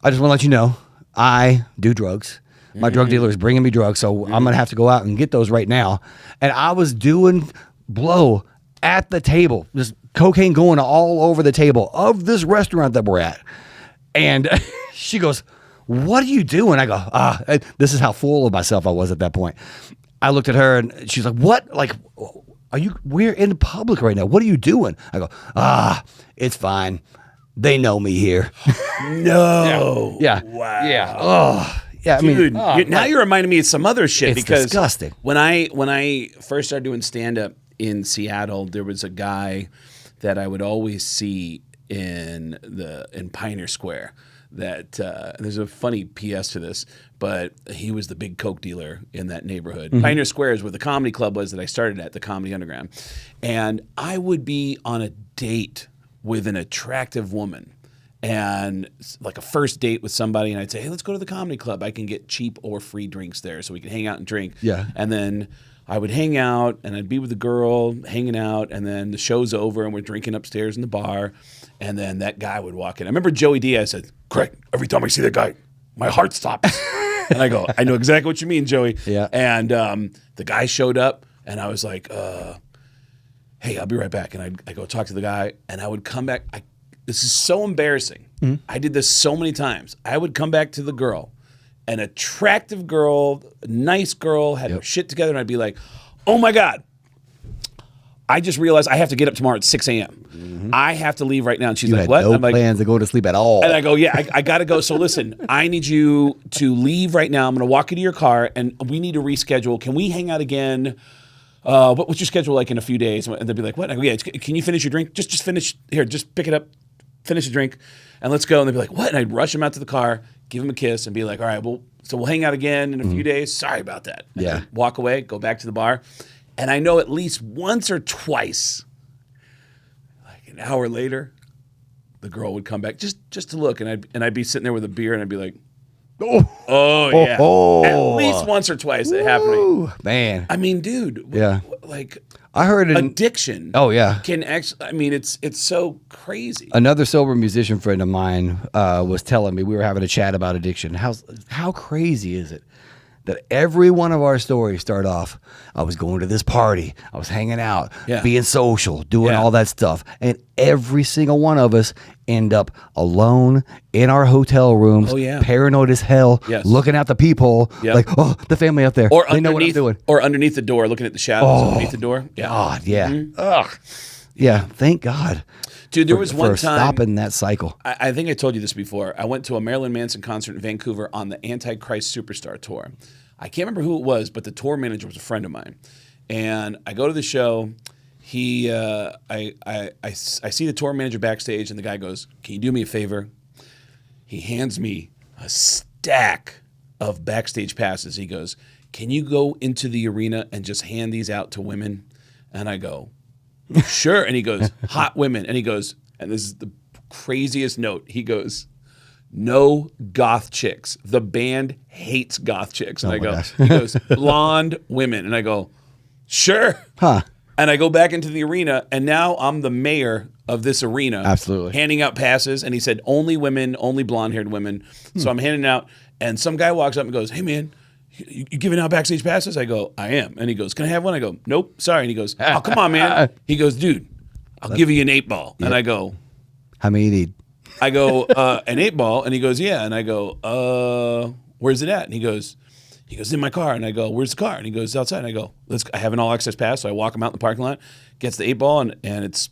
I just want to let you know I do drugs. My drug dealer is bringing me drugs, so I'm gonna have to go out and get those right now. And I was doing blow at the table, just cocaine going all over the table of this restaurant that we're at. And she goes, "What are you doing?" I go, this is how full of myself I was at that point. I looked at her and she's like, "What? Like, we're in public right now. What are you doing?" I go, it's fine. They know me here. No. Yeah. Wow. Yeah. Oh, yeah. I Dude, mean, now you're reminding me of some other shit it's because disgusting. When I first started doing stand up in Seattle, there was a guy that I would always see in Pioneer Square. That there's a funny PS to this, but he was the big coke dealer in that neighborhood. Pioneer Square is where the comedy club was that I started at, the Comedy Underground. And I would be on a date with an attractive woman, and like a first date with somebody, and I'd say, "Hey, let's go to the comedy club. I can get cheap or free drinks there, so we can hang out and drink." Yeah. And then I would hang out, and I'd be with the girl hanging out, and then the show's over, and we're drinking upstairs in the bar, and then that guy would walk in. I remember Joey Diaz said, "Craig, every time I see that guy, my heart stops." And I go, "I know exactly what you mean, Joey." Yeah. And the guy showed up, and I was like, "Hey, I'll be right back." And I go talk to the guy, and I would come back. This is so embarrassing. I did this so many times. I would come back to the girl, an attractive girl, a nice girl, had her shit together, and I'd be like, "Oh my God, I just realized I have to get up tomorrow at 6 a.m. I have to leave right now." And she's you like, had "What?" no I'm like, plans to go to sleep at all. and I go, "Yeah, I got to go. So listen, I need you to leave right now. I'm going to walk you to your car, and we need to reschedule. Can we hang out again? What's your schedule like in a few days?" And they'd be like, "What?" I go, "Yeah, can you finish your drink? Just finish. Here, just pick it up, finish the drink, and let's go." And they'd be like, "What?" And I'd rush him out to the car, give him a kiss, and be like, "All right, well, so we'll hang out again in a few days. Sorry about that." And Yeah. I'd walk away, go back to the bar. And I know at least once or twice, like an hour later, the girl would come back just to look, and I'd be sitting there with a beer, and I'd be like, "Oh yeah." At least once or twice it happened to me. Ooh, man. I mean, dude, Yeah. like I heard it. addiction. Oh, yeah. Can actually. I mean, it's so crazy. Another sober musician friend of mine was telling me, we were having a chat about addiction. How crazy is it that every one of our stories start off, I was going to this party, I was hanging out, being social, doing all that stuff. And every single one of us end up alone in our hotel rooms, paranoid as hell, looking out the peephole, like, "Oh, the family up there. Or they know what I'm doing." Or underneath the door, looking at the shadows underneath the door. Yeah. God, yeah. Ugh. Yeah, thank God. Dude, there was one for time stopping that cycle. I think I told you this before. I went to a Marilyn Manson concert in Vancouver on the Antichrist Superstar tour. I can't remember who it was, but the tour manager was a friend of mine. And I go to the show. I see the tour manager backstage, and the guy goes, "Can you do me a favor?" He hands me a stack of backstage passes. He goes, "Can you go into the arena and just hand these out to women?" And I go, "Sure." And he goes, "Hot women." And he goes, and this is the craziest note, he goes, "No goth chicks. The band hates goth chicks." And I go, he goes, "Blonde women." And I go, "Sure." Huh. And I go back into the arena, and now I'm the mayor of this arena. Absolutely. Handing out passes. And he said, "Only women, only blonde-haired women." So I'm handing out, and some guy walks up and goes, "Hey, man, you giving out backstage passes?" I go, "I am." And he goes, "Can I have one?" I go, "Nope, sorry." And he goes, "Oh, come on, man." He goes, "Dude, I'll give you an 8-ball. And I go, "How many you need?" I go, "An 8-ball. And he goes, "Yeah." And I go, "Where's it at?" And he goes, "In my car." And I go, "Where's the car?" And he goes, "Outside." And I go, I have an all access pass. So I walk him out in the parking lot, gets the 8-ball, and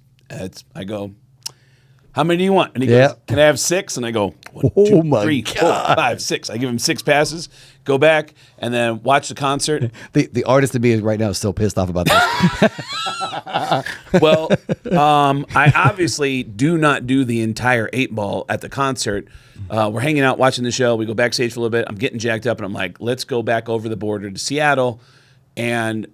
I go, "How many do you want?" And he goes, "Can I have 6?" And I go, 1, 2, my 3, 4, God. 5, 6. I give him 6 passes, go back, and then watch the concert. The artist in me right now is still pissed off about this. Well, I obviously do not do the entire 8-ball at the concert. We're hanging out, watching the show. We go backstage for a little bit. I'm getting jacked up, and I'm like, let's go back over the border to Seattle. And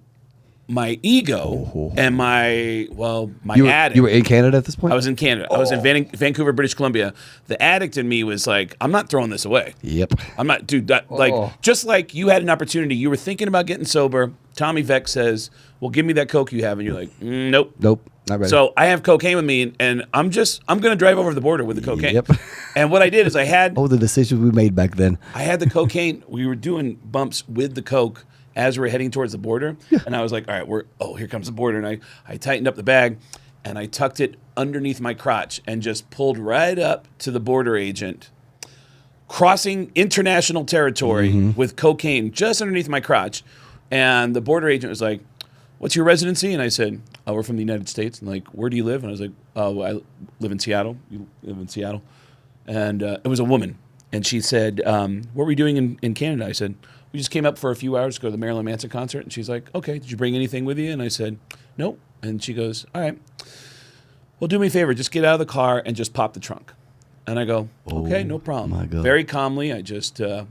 my ego and my addict. You were in Canada at this point? I was in Canada. I was in Vancouver, British Columbia. The addict in me was like, I'm not throwing this away. Yep. I'm not, dude. Just like you had an opportunity, you were thinking about getting sober. Tommy Vex says, "Well, give me that Coke you have," and you're like, "Nope, Nope. Not ready. So I have cocaine with me, and I'm going to drive over the border with the cocaine. Yep. And what I did is I had the decisions we made back then. I had the cocaine. We were doing bumps with the coke as we were heading towards the border. And I was like, all right, here comes the border. And I tightened up the bag, and I tucked it underneath my crotch and just pulled right up to the border agent, crossing international territory with cocaine just underneath my crotch. And the border agent was like, what's your residency? And I said, oh, we're from the United States. And like, where do you live? And I was like, oh, I live in Seattle. You live in Seattle? And it was a woman. And she said, what were you doing in Canada? I said, we just came up for a few hours to go to the Marilyn Manson concert. And she's like, okay, did you bring anything with you? And I said, nope. And she goes, all right, well, do me a favor. Just get out of the car and just pop the trunk. And I go, okay, no problem. My God. Very calmly, I just I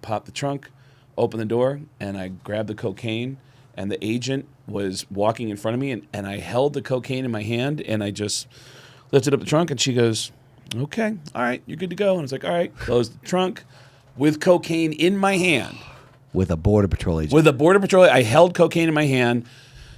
popped the trunk, opened the door, and I grabbed the cocaine. And the agent was walking in front of me, and I held the cocaine in my hand, and I just lifted up the trunk, and she goes, okay, all right, you're good to go. And I was like, all right, closed the trunk with cocaine in my hand. With a Border Patrol agent. With a Border Patrol, I held cocaine in my hand,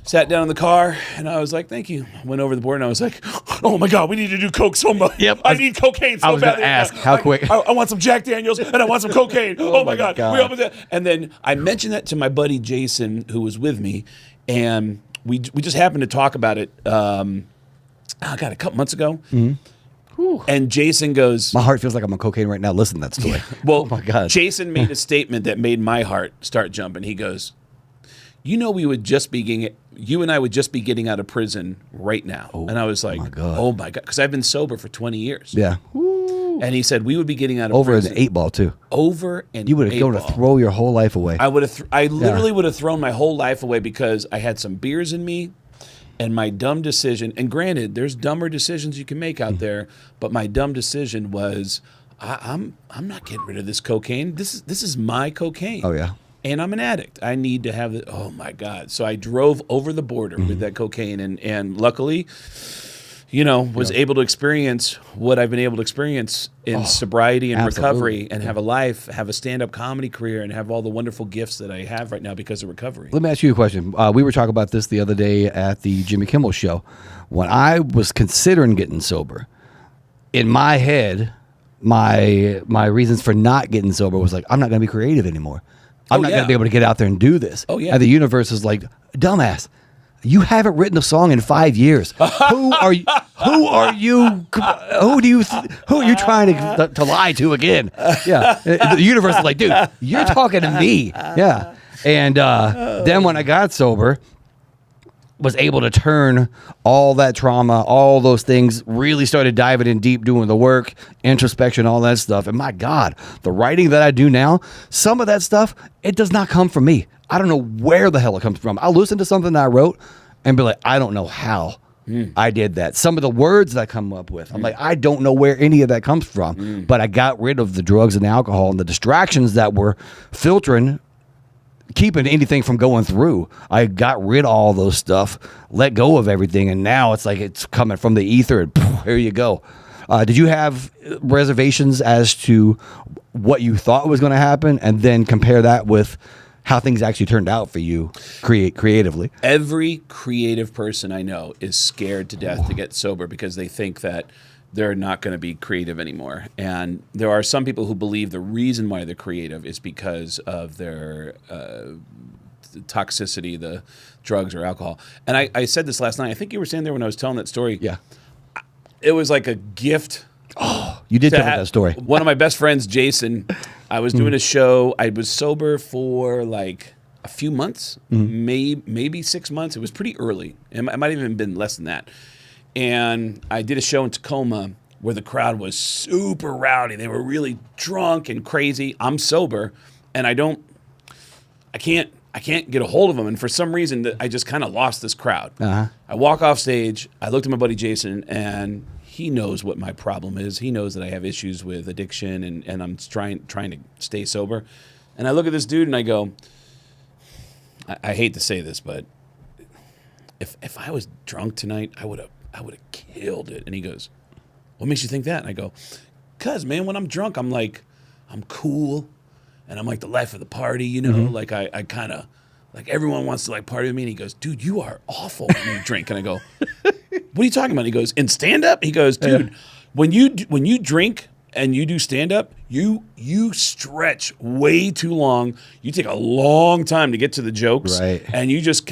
sat down in the car, and I was like, thank you. Went over the border, and I was like, oh my God, we need to do coke so much. Yep. I need cocaine so I was going badly. to ask, how quick? I want some Jack Daniels, and I want some cocaine. Oh my God. God. We opened that. And then I mentioned that to my buddy Jason, who was with me, and we just happened to talk about it, a couple months ago. And Jason goes, My heart feels like I'm on cocaine right now. Listen to that story. well, Oh my God. Jason made a statement that made my heart start jumping. He goes, you and I would just be getting out of prison right now. And I was like, oh my God, because I've been sober for 20 years. Yeah. And he said, we would be getting out of Over prison. an 8-ball, too. Over an You would have gone to throw your whole life away. I literally would have thrown my whole life away because I had some beers in me and my dumb decision. And granted, there's dumber decisions you can make out there, but my dumb decision was, I'm not getting rid of this cocaine. This is my cocaine. Oh, yeah. And I'm an addict. I need to have it. Oh my God. So I drove over the border with that cocaine and luckily, was able to experience what I've been able to experience in sobriety and recovery and have a life, have a stand-up comedy career, and have all the wonderful gifts that I have right now because of recovery. Let me ask you a question. We were talking about this the other day at the Jimmy Kimmel show. When I was considering getting sober, in my head, my reasons for not getting sober was like, I'm not going to be creative anymore. I'm not going to be able to get out there and do this. Oh, yeah. And the universe is like, dumbass, you haven't written a song in 5 years. Who are you? Who are you trying to lie to again? Yeah. The universe is like, dude, you're talking to me. Yeah. And then when I got sober, was able to turn all that trauma, all those things, really started diving in deep, doing the work, introspection, all that stuff. And my God, the writing that I do now, some of that stuff, it does not come from me. I don't know where the hell it comes from. I'll listen to something that I wrote and be like, I don't know how I did that. Some of the words that I come up with, I'm like, I don't know where any of that comes from. But I got rid of the drugs and the alcohol and the distractions that were filtering, keeping anything from going through. I got rid of all those stuff, let go of everything, and now it's like it's coming from the ether, and here you go. Did you have reservations as to what you thought was going to happen, and then compare that with how things actually turned out for you creatively? Every creative person I know is scared to death to get sober because they think that they're not going to be creative anymore. And there are some people who believe the reason why they're creative is because of their toxicity, the drugs or alcohol. And I said this last night. I think you were saying there when I was telling that story. Yeah. It was like a gift. Oh, you did tell me that story. One of my best friends, Jason, I was doing a show. I was sober for like a few months, maybe 6 months. It was pretty early. It might have even been less than that. And I did a show in Tacoma where the crowd was super rowdy. They were really drunk and crazy. I'm sober, and I can't get a hold of them. And for some reason, I just kind of lost this crowd. I walk off stage. I looked at my buddy Jason, and he knows what my problem is. He knows that I have issues with addiction, and I'm trying to stay sober. And I look at this dude, and I go, I hate to say this, but if I was drunk tonight, I would have killed it. And he goes, what makes you think that? And I go, because, man, when I'm drunk, I'm cool, and I'm like the life of the party, like I kind of like everyone wants to like party with me. And he goes, dude, you are awful when you drink. And I go, what are you talking about? And he goes, in stand up? He goes, dude, when you drink and you do stand up, you stretch way too long. You take a long time to get to the jokes. Right. And you just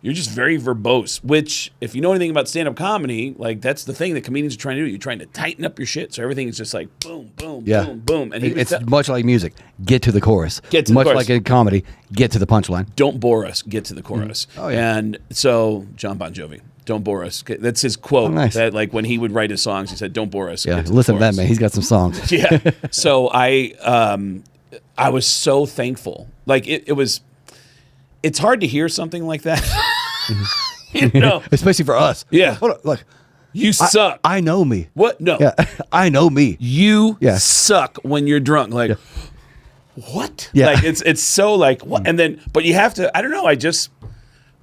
you're just very verbose, which if you know anything about stand-up comedy, like that's the thing that comedians are trying to do. You're trying to tighten up your shit so everything is just like boom, boom, boom, boom. And it's much like music. Get to the chorus. Get to much the chorus. like in comedy. Get to the punchline. Don't bore us. Get to the chorus. Oh, yeah. And so John Bon Jovi, don't bore us. That's his quote. Oh, nice. That like when he would write his songs, he said, "Don't bore us." Yeah, Get to the listen to that chorus." man. He's got some songs. Yeah. So I was so thankful. Like it's hard to hear something like that. You know, Especially for us. Yeah. Hold on, look, you suck. I know me. What? No. Yeah, I know me. You suck when you're drunk. Like, what? Yeah. Like it's so like what? And then, but you have to. I don't know.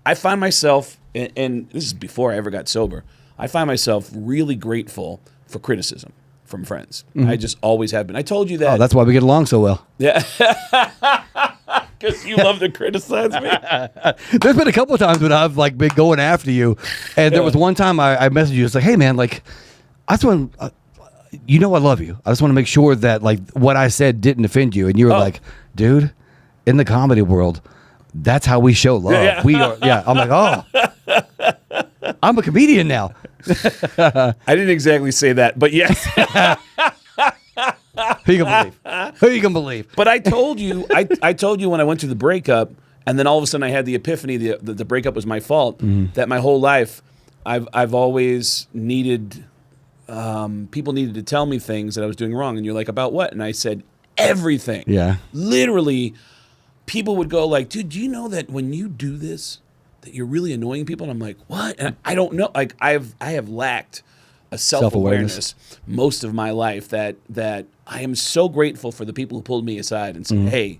I find myself, and this is before I ever got sober. I find myself really grateful for criticism from friends. I just always have been. I told you that. Oh, that's why we get along so well. Yeah. Because you love to criticize me. There's been a couple of times when I've like been going after you, and there was one time I messaged you. It's like, hey man, like I just want, you know, I love you. I just want to make sure that like what I said didn't offend you. And you were like, dude, in the comedy world, that's how we show love. Yeah. We are. Yeah. I'm like, oh, I'm a comedian now. I didn't exactly say that, but yes. Who you can believe? Who you can believe? But I told you, I told you when I went through the breakup, and then all of a sudden I had the epiphany the breakup was my fault. That my whole life, I've always needed, people needed to tell me things that I was doing wrong. And you're like, about what? And I said, everything. Yeah. Literally, people would go like, dude, do you know that when you do this, that you're really annoying people? And I'm like, what? And I don't know. Like I have lacked a self-awareness most of my life that I am so grateful for the people who pulled me aside and said, hey,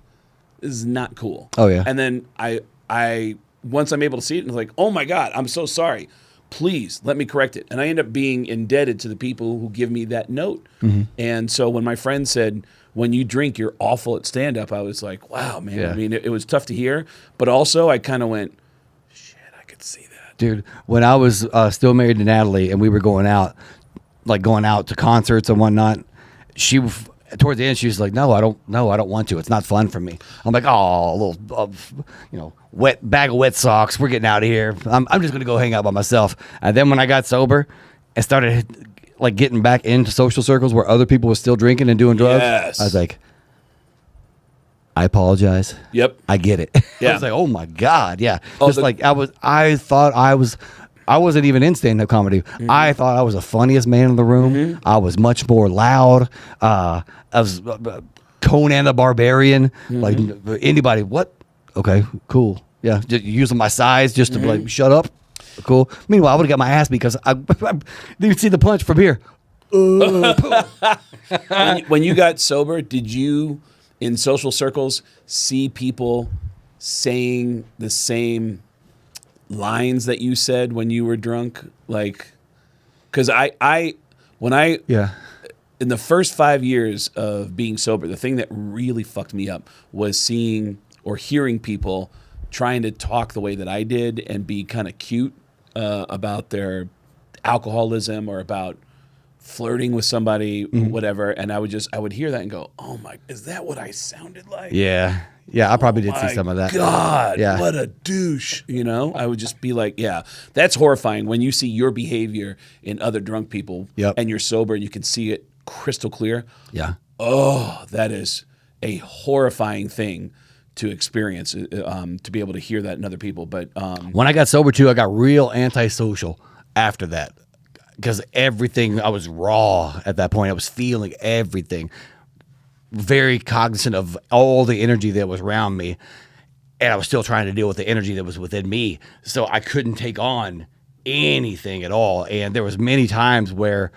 this is not cool. Oh, yeah. And then I once I'm able to see it, and it's like, oh my God, I'm so sorry. Please let me correct it. And I end up being indebted to the people who give me that note. And so when my friend said, when you drink, you're awful at stand-up, I was like, wow, man. Yeah. I mean, it was tough to hear. But also I kind of went, shit, I could see that. Dude, when I was still married to Natalie and we were going out to concerts and whatnot, towards the end she was like, no, I don't want to. It's not fun for me. I'm like, oh, a little, wet bag of wet socks. We're getting out of here. I'm just gonna go hang out by myself. And then when I got sober and started like getting back into social circles where other people were still drinking and doing drugs, Yes. I was like, I apologize. Yep. I get it. Yeah. I was like, oh my God. Yeah. Oh, Just like I wasn't even in stand-up comedy. I thought I was the funniest man in the room. I was much more loud. I was Conan the Barbarian. Like anybody, what? Okay, cool. Yeah, just using my size just to be like, shut up. Cool. Meanwhile, I would have got my ass because I didn't even see the punch from here. When you got sober, did you, in social circles, see people saying the same lines that you said when you were drunk? Like, because in the first 5 years of being sober, the thing that really fucked me up was seeing or hearing people trying to talk the way that I did and be kind of cute about their alcoholism or about flirting with somebody, whatever. And I would hear that and go, oh my, is that what I sounded like? Yeah. Yeah, I probably did see some of that. God, Yeah. what a douche. I would just be like, yeah, that's horrifying when you see your behavior in other drunk people and you're sober and you can see it crystal clear. Yeah. Oh, that is a horrifying thing to experience, to be able to hear that in other people. But When I got sober too, I got real antisocial after that because everything, I was raw at that point. I was feeling everything. Very cognizant of all the energy that was around me, and I was still trying to deal with the energy that was within me. So I couldn't take on anything at all. And there was many times where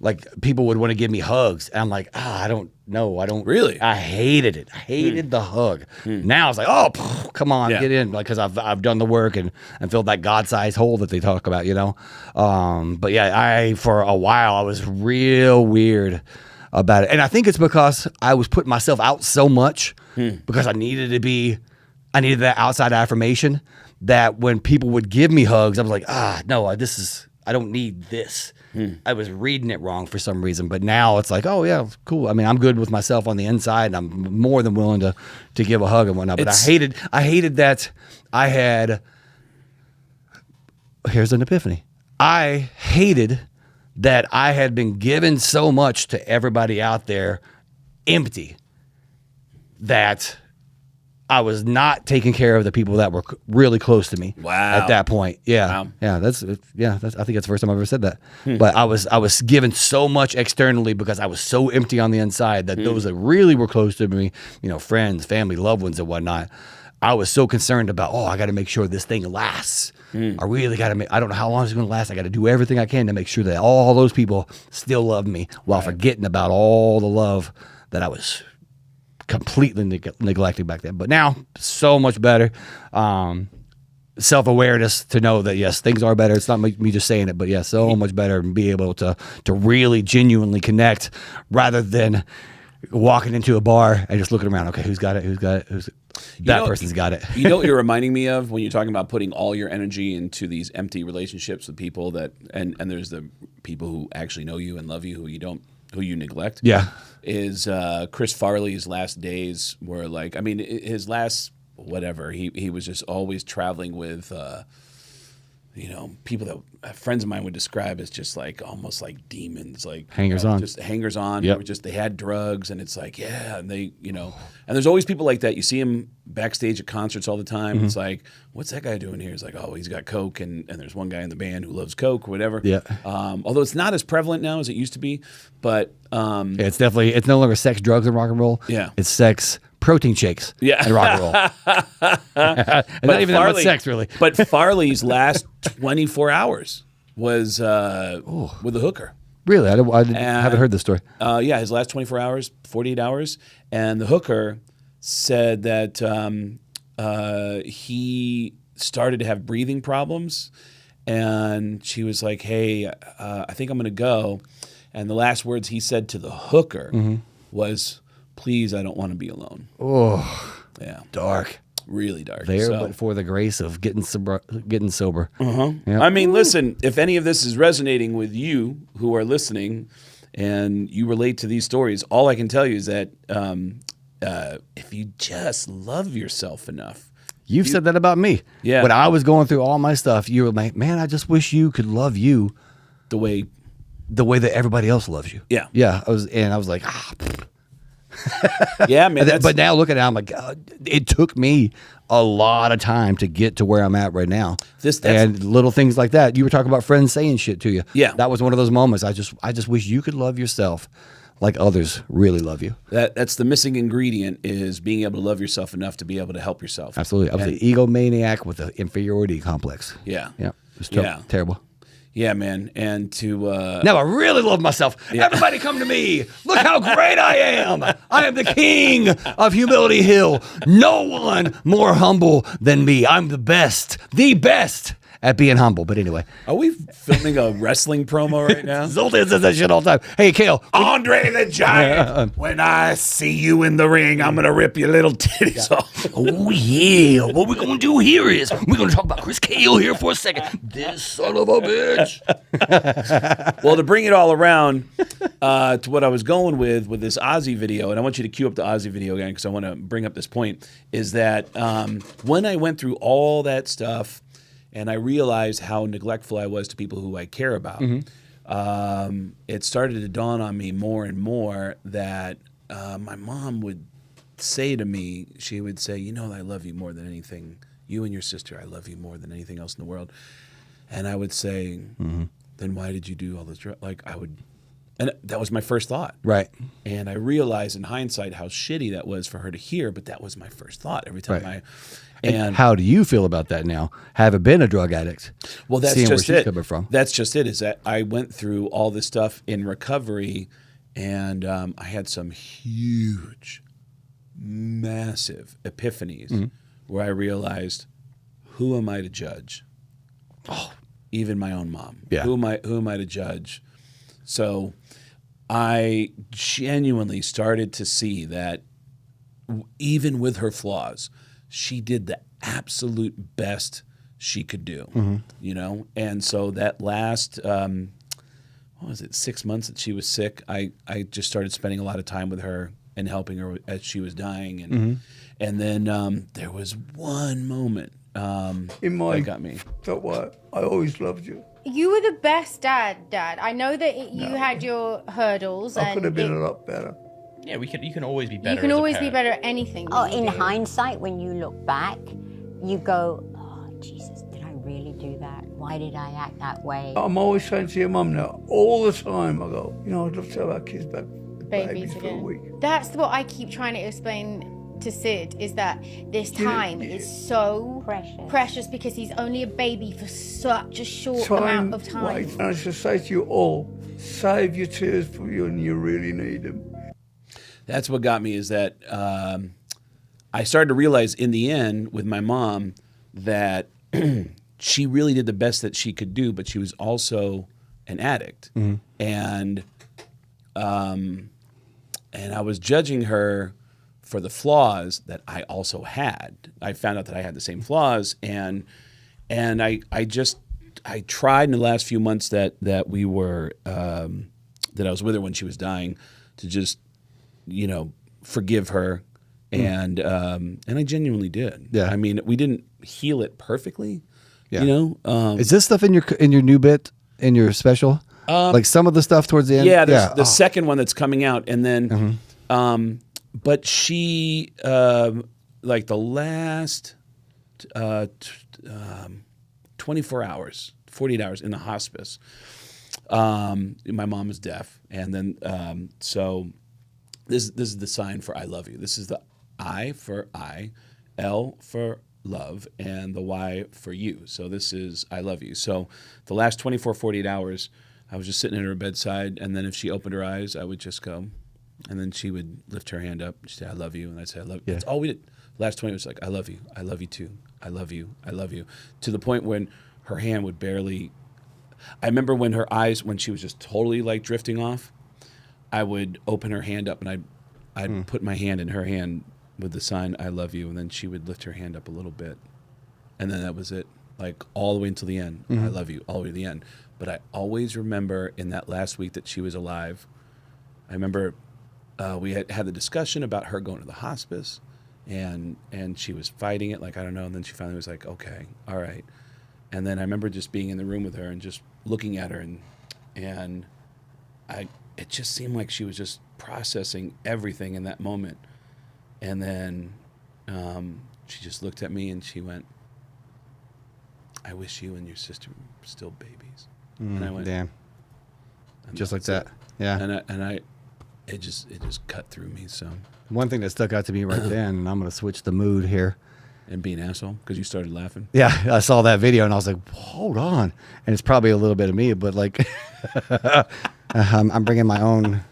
like people would want to give me hugs, and I'm like, I don't know. I don't really. I hated it. I hated the hug. Now it's like, oh, come on, get in, like because I've done the work and filled that God-sized hole that they talk about, But yeah, for a while I was real weird about it. And I think it's because I was putting myself out so much because I needed to be I needed that outside affirmation that when people would give me hugs, I was like, no, I don't need this. I was reading it wrong for some reason, but now it's like, oh yeah, cool. I mean, I'm good with myself on the inside, and I'm more than willing to give a hug and whatnot. But I hated that I had. Here's an epiphany. I hated that I had been given so much to everybody out there, empty, that I was not taking care of the people that were really close to me. Wow. At that point. Yeah. Wow. Yeah. That's I think that's the first time I've ever said that. But I was given so much externally because I was so empty on the inside that those that really were close to me, friends, family, loved ones and whatnot, I was so concerned about, I got to make sure this thing lasts. I really got to I don't know how long it's going to last. I got to do everything I can to make sure that all those people still love me while forgetting about all the love that I was completely neglected back then. But now, so much better. Self-awareness to know that, yes, things are better. It's not me just saying it, but yeah, so much better, and be able to really genuinely connect rather than walking into a bar and just looking around. Okay, who's got it? That person's got it. You know what you're reminding me of when you're talking about putting all your energy into these empty relationships with people that, and there's the people who actually know you and love you, who you neglect. Yeah. Is Chris Farley's last days were like, I mean, his last whatever, he was just always traveling with, people that friends of mine would describe as just like almost like demons, like hangers on. Just hangers on. Yep. They had drugs, and it's like, yeah, and they, and there's always people like that. You see him backstage at concerts all the time. It's like, what's that guy doing here? It's like, oh, he's got coke, and there's one guy in the band who loves coke or whatever. Yeah. Although it's not as prevalent now as it used to be, but it's no longer sex, drugs, and rock and roll. Yeah. It's sex, protein shakes, and rock and roll. And not even that much sex, really. But Farley's last 24 hours was with a hooker. Really? I haven't heard this story. Yeah, his last 24 hours, 48 hours. And the hooker said that he started to have breathing problems. And she was like, hey, I think I'm going to go. And the last words he said to the hooker was, please, I don't want to be alone. Oh, yeah. Dark. Really dark. But for the grace of getting sober. Yep. I mean, listen, if any of this is resonating with you who are listening and you relate to these stories, all I can tell you is that if you just love yourself enough. You've said that about me. Yeah. When I was going through all my stuff, you were like, man, I just wish you could love you the way that everybody else loves you. Yeah. Yeah. I was like, yeah, man. But now look at it, I'm like, God, it took me a lot of time to get to where I'm at right now. And little things like that. You were talking about friends saying shit to you. Yeah. That was one of those moments. I just wish you could love yourself like others really love you. That's the missing ingredient, is being able to love yourself enough to be able to help yourself. Absolutely. I was an egomaniac with an inferiority complex. Yeah. Yeah. It was terrible. Yeah, man. And to now I really love myself. Yeah. Everybody come to me. Look how great I am. I am the king of Humility Hill. No one more humble than me. I'm the best at being humble. But anyway. Are we filming a wrestling promo right now? Zoltan says that shit all the time. Hey, Kale. Andre the Giant, when I see you in the ring, I'm going to rip your little titties off. Oh, yeah. What we're going to do here is we're going to talk about Chris Kale here for a second. This son of a bitch. Well, to bring it all around to what I was going with this Ozzy video, and I want you to cue up the Ozzy video again because I want to bring up this point, is that when I went through all that stuff, and I realized how neglectful I was to people who I care about. It started to dawn on me more and more that my mom would say to me, she would say, I love you more than anything. You and your sister, I love you more than anything else in the world. And I would say, then why did you do all this? And that was my first thought. Right. And I realized in hindsight how shitty that was for her to hear, but that was my first thought every time And how do you feel about that now? Having been a drug addict? Well, that's seeing just where she's it. Coming from. That's just it. Is that I went through all this stuff in recovery, and I had some huge, massive epiphanies where I realized, who am I to judge? Oh, even my own mom. Yeah. Who am I to judge? So I genuinely started to see that even with her flaws, she did the absolute best she could do, you know? And so that last, what was it, 6 months that she was sick, I just started spending a lot of time with her and helping her as she was dying. And then there was one moment In my that got me. That way, I always loved you. You were the best dad. I know that you had your hurdles. I and could have been a lot better. Yeah, you can always be better. You can as a always be parent. better at anything. Oh, that you in do. hindsight, when you look back, you go, oh, Jesus, did I really do that? Why did I act that way? I'm always saying to your mum now, all the time, I go, you know, I'd love to have our kids back, the babies for a again. week. That's what I keep trying to explain to Sid, is that this time is so precious because he's only a baby for such a short amount of time. Wait, and I should say to you all, save your tears for you and you really need them. That's what got me, is that I started to realize in the end with my mom that she really did the best that she could do, but she was also an addict. And I was judging her for the flaws that I also had. I found out that I had the same flaws, and I tried in the last few months that we were that I was with her when she was dying to just, you know, forgive her, and I genuinely did. Yeah. I mean, we didn't heal it perfectly. Yeah. You know, Is this stuff in your new bit, in your special? Like some of the stuff towards the end? yeah, there's the second one that's coming out, and then, but she, like the last 24 hours, 48 hours in the hospice. My mom is deaf, and then so this is the sign for I love you. This is the I for I, L for love, and the Y for you. So this is I love you. So the last 24, 48 hours, I was just sitting at her bedside, and then if she opened her eyes, I would just go, and then she would lift her hand up, she'd say, I love you, and I'd say, I love you. Yeah. That's all we did. Last 20 was like, I love you too, I love you, to the point when her hand would barely, I remember when her eyes, when she was just totally like drifting off, I would open her hand up, and I'd put my hand in her hand with the sign, I love you, and then she would lift her hand up a little bit, and then that was it, like all the way until the end, I love you, all the way to the end. But I always remember in that last week that she was alive, I remember we had the discussion about her going to the hospice, and she was fighting it, like, I don't know, and then she finally was like, okay, all right. And then I remember just being in the room with her and just looking at her, and it just seemed like she was just processing everything in that moment. And then she just looked at me and she went, I wish you and your sister were still babies. And I went, damn. and Just like that's that. it. Yeah. It just cut through me. So, One thing that stuck out to me right then, and I'm going to switch the mood here. and be an asshole because you started laughing. Yeah, I saw that video and I was like, hold on. And it's probably a little bit of me, but like, I'm bringing my own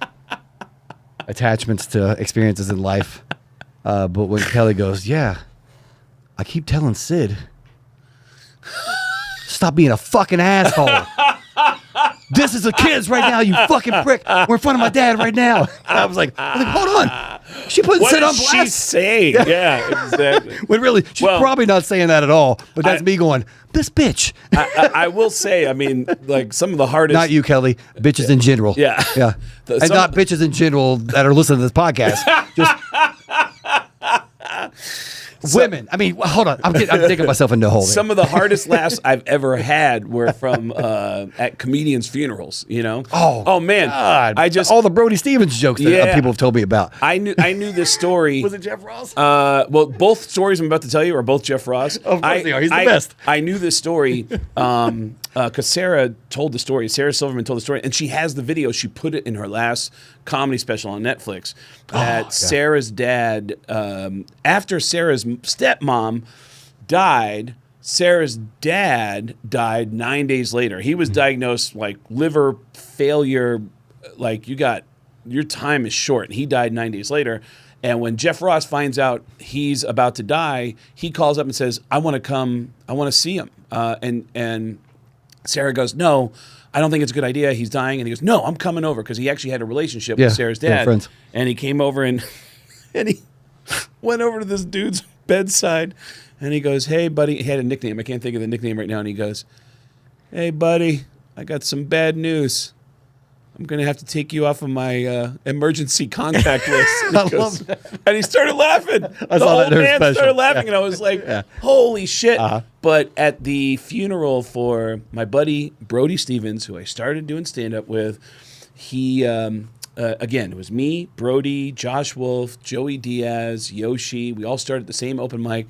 attachments to experiences in life. But when Kelly goes, yeah, I keep telling Sid, stop being a fucking asshole. This is the kids right now, you fucking prick. We're in front of my dad right now. I was like, hold on. She put What Sid on is blast. she saying? Yeah, exactly. When really, she's Well, probably not saying that at all. But that's me going, this bitch. I will say, I mean, like some of the hardest. Not you, Kelly. Bitches in general. Yeah. Yeah. And Some- not bitches in general that are listening to this podcast. Just women. I mean, hold on. I'm digging myself into a hole. Some of the hardest laughs I've ever had were from at comedians' funerals. You know? Oh man! God. I just all the Brody Stevens jokes that Yeah. people have told me about. I knew this story. Was it Jeff Ross? Well, both stories I'm about to tell you are both Jeff Ross. Of course they are. He's the best. I knew this story because Sarah told the story. Sarah Silverman told the story, and she has the video. She put it in her last comedy special on Netflix. That Sarah's dad, after Sarah's stepmom died, Sarah's dad died 9 days later. He was diagnosed like liver failure, like your time is short. And he died 9 days later. And when Jeff Ross finds out he's about to die, he calls up and says, I want to see him. And Sarah goes, no, I don't think it's a good idea. He's dying. And he goes, no, I'm coming over, because he actually had a relationship with Sarah's they're dad. friends. And he came over and he went over to this dude's bedside, and he goes, "Hey, buddy." He had a nickname. I can't think of the nickname right now. And he goes, "Hey, buddy, I got some bad news. I'm going to have to take you off of my emergency contact list." And he, goes, and he started laughing. The whole band started laughing, and I was like, holy shit. But at the funeral for my buddy Brody Stevens, who I started doing stand-up with, he, again, it was me, Brody, Josh Wolf, Joey Diaz, Yoshi. We all started the same open mic.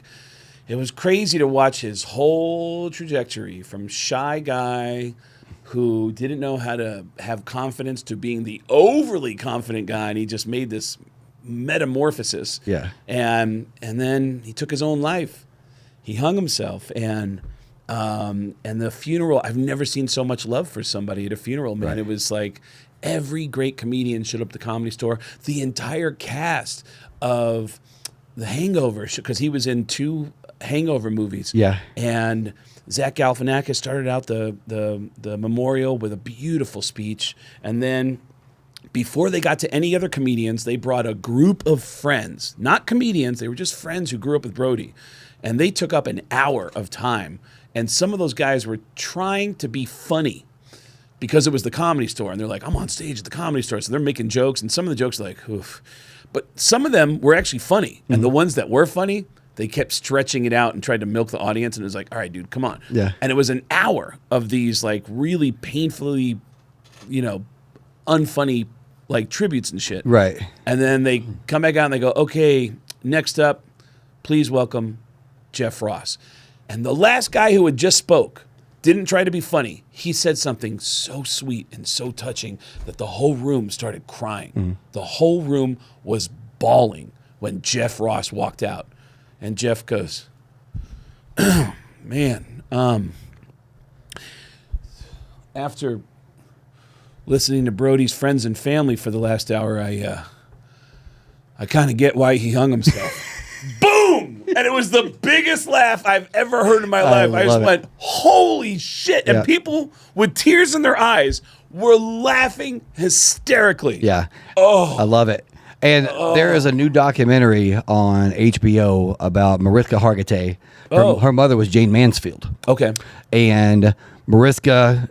It was crazy to watch his whole trajectory from shy guy who didn't know how to have confidence to being the overly confident guy, and he just made this metamorphosis. Yeah. And then he took his own life. He hung himself, and the funeral, I've never seen so much love for somebody at a funeral, man. Right. It was like every great comedian showed up at the Comedy Store. The entire cast of The Hangover, because he was in 2 Hangover movies. Yeah. And Zach Galifianakis started out the memorial with a beautiful speech, and then before they got to any other comedians, they brought a group of friends, not comedians, they were just friends who grew up with Brody, and they took up an hour of time, and some of those guys were trying to be funny because it was the Comedy Store, and they're like, I'm on stage at the Comedy Store, so they're making jokes, and some of the jokes are like, oof. But some of them were actually funny, and the ones that were funny, they kept stretching it out and tried to milk the audience, and it was like, all right, dude, come on. Yeah. And it was an hour of these like really painfully, unfunny like tributes and shit. Right. And then they come back out and they go, okay, next up, please welcome Jeff Ross. And the last guy who had just spoke didn't try to be funny. He said something so sweet and so touching that the whole room started crying. The whole room was bawling when Jeff Ross walked out. And Jeff goes, man, after listening to Brody's friends and family for the last hour, I kind of get why he hung himself. Boom! And it was the biggest laugh I've ever heard in my life. I just went, holy shit. And people with tears in their eyes were laughing hysterically. Yeah. Oh. I love it. And there is a new documentary on HBO about Mariska Hargitay. Her mother was Jane Mansfield. Okay. And Mariska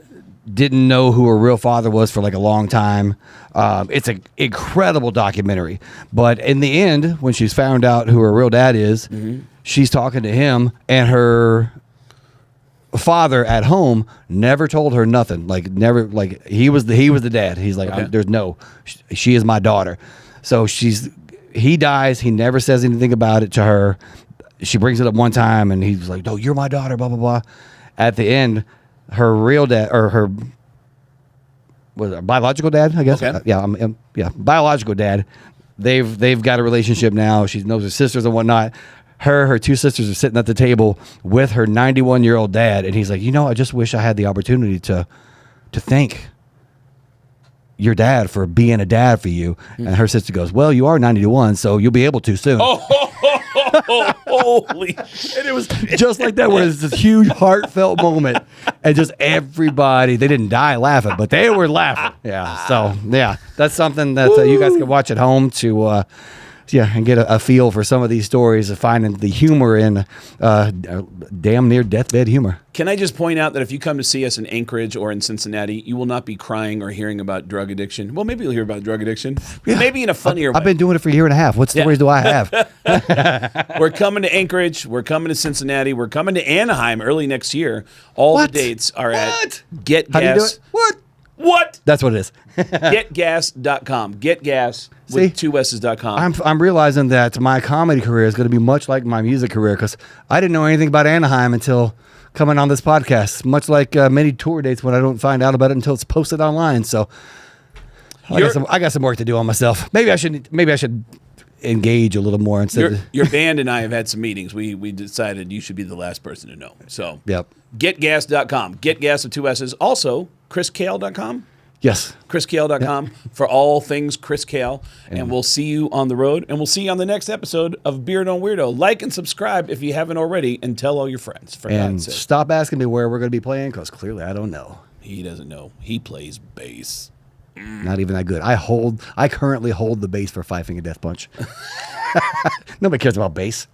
didn't know who her real father was for like a long time. It's an incredible documentary. But in the end, when she's found out who her real dad is, she's talking to him, and her father at home never told her nothing. Like never, like he was the dad. He's like, there's no, she is my daughter. So he dies. He never says anything about it to her. She brings it up one time, and he's like, "No, you're my daughter." Blah blah blah. At the end, her real dad, or her biological dad, I guess. Okay. Biological dad. They've got a relationship now. She knows her sisters and whatnot. Her 2 sisters are sitting at the table with her 91-year-old dad, and he's like, I just wish I had the opportunity to thank your dad for being a dad for you. And her sister goes, well, you are 91, so you'll be able to soon. Holy shit. And it was just like that, where it's this huge heartfelt moment, and just everybody, they didn't die laughing, but they were laughing. So that's something that you guys can watch at home to and get a feel for some of these stories of finding the humor in damn near deathbed humor. Can I just point out that if you come to see us in Anchorage or in Cincinnati, you will not be crying or hearing about drug addiction. Well, maybe you'll hear about drug addiction. Maybe in a funnier way. I've been doing it for a year and a half. What stories do I have? We're coming to Anchorage. We're coming to Cincinnati. We're coming to Anaheim early next year. All the dates are at Get Gas. How do you do it? What? That's what it is. Getgas.com. Getgas with 2 S's.com. I'm realizing that my comedy career is going to be much like my music career, because I didn't know anything about Anaheim until coming on this podcast. Much like many tour dates, when I don't find out about it until it's posted online. So I got some work to do on myself. Maybe I should engage a little more instead. Your band and I have had some meetings. We decided you should be the last person to know. So Getgas.com. Getgas with 2 S's. Also, ChrisKale.com. Yes. ChrisKale.com for all things Chris Kale. And we'll see you on the road. And we'll see you on the next episode of Beardo and Weirdo. Like and subscribe if you haven't already, and tell all your friends. For and God's sake. Stop asking me where we're going to be playing, because clearly I don't know. He doesn't know. He plays bass. Not even that good. I currently hold the bass for Five Finger Death Punch. Nobody cares about bass.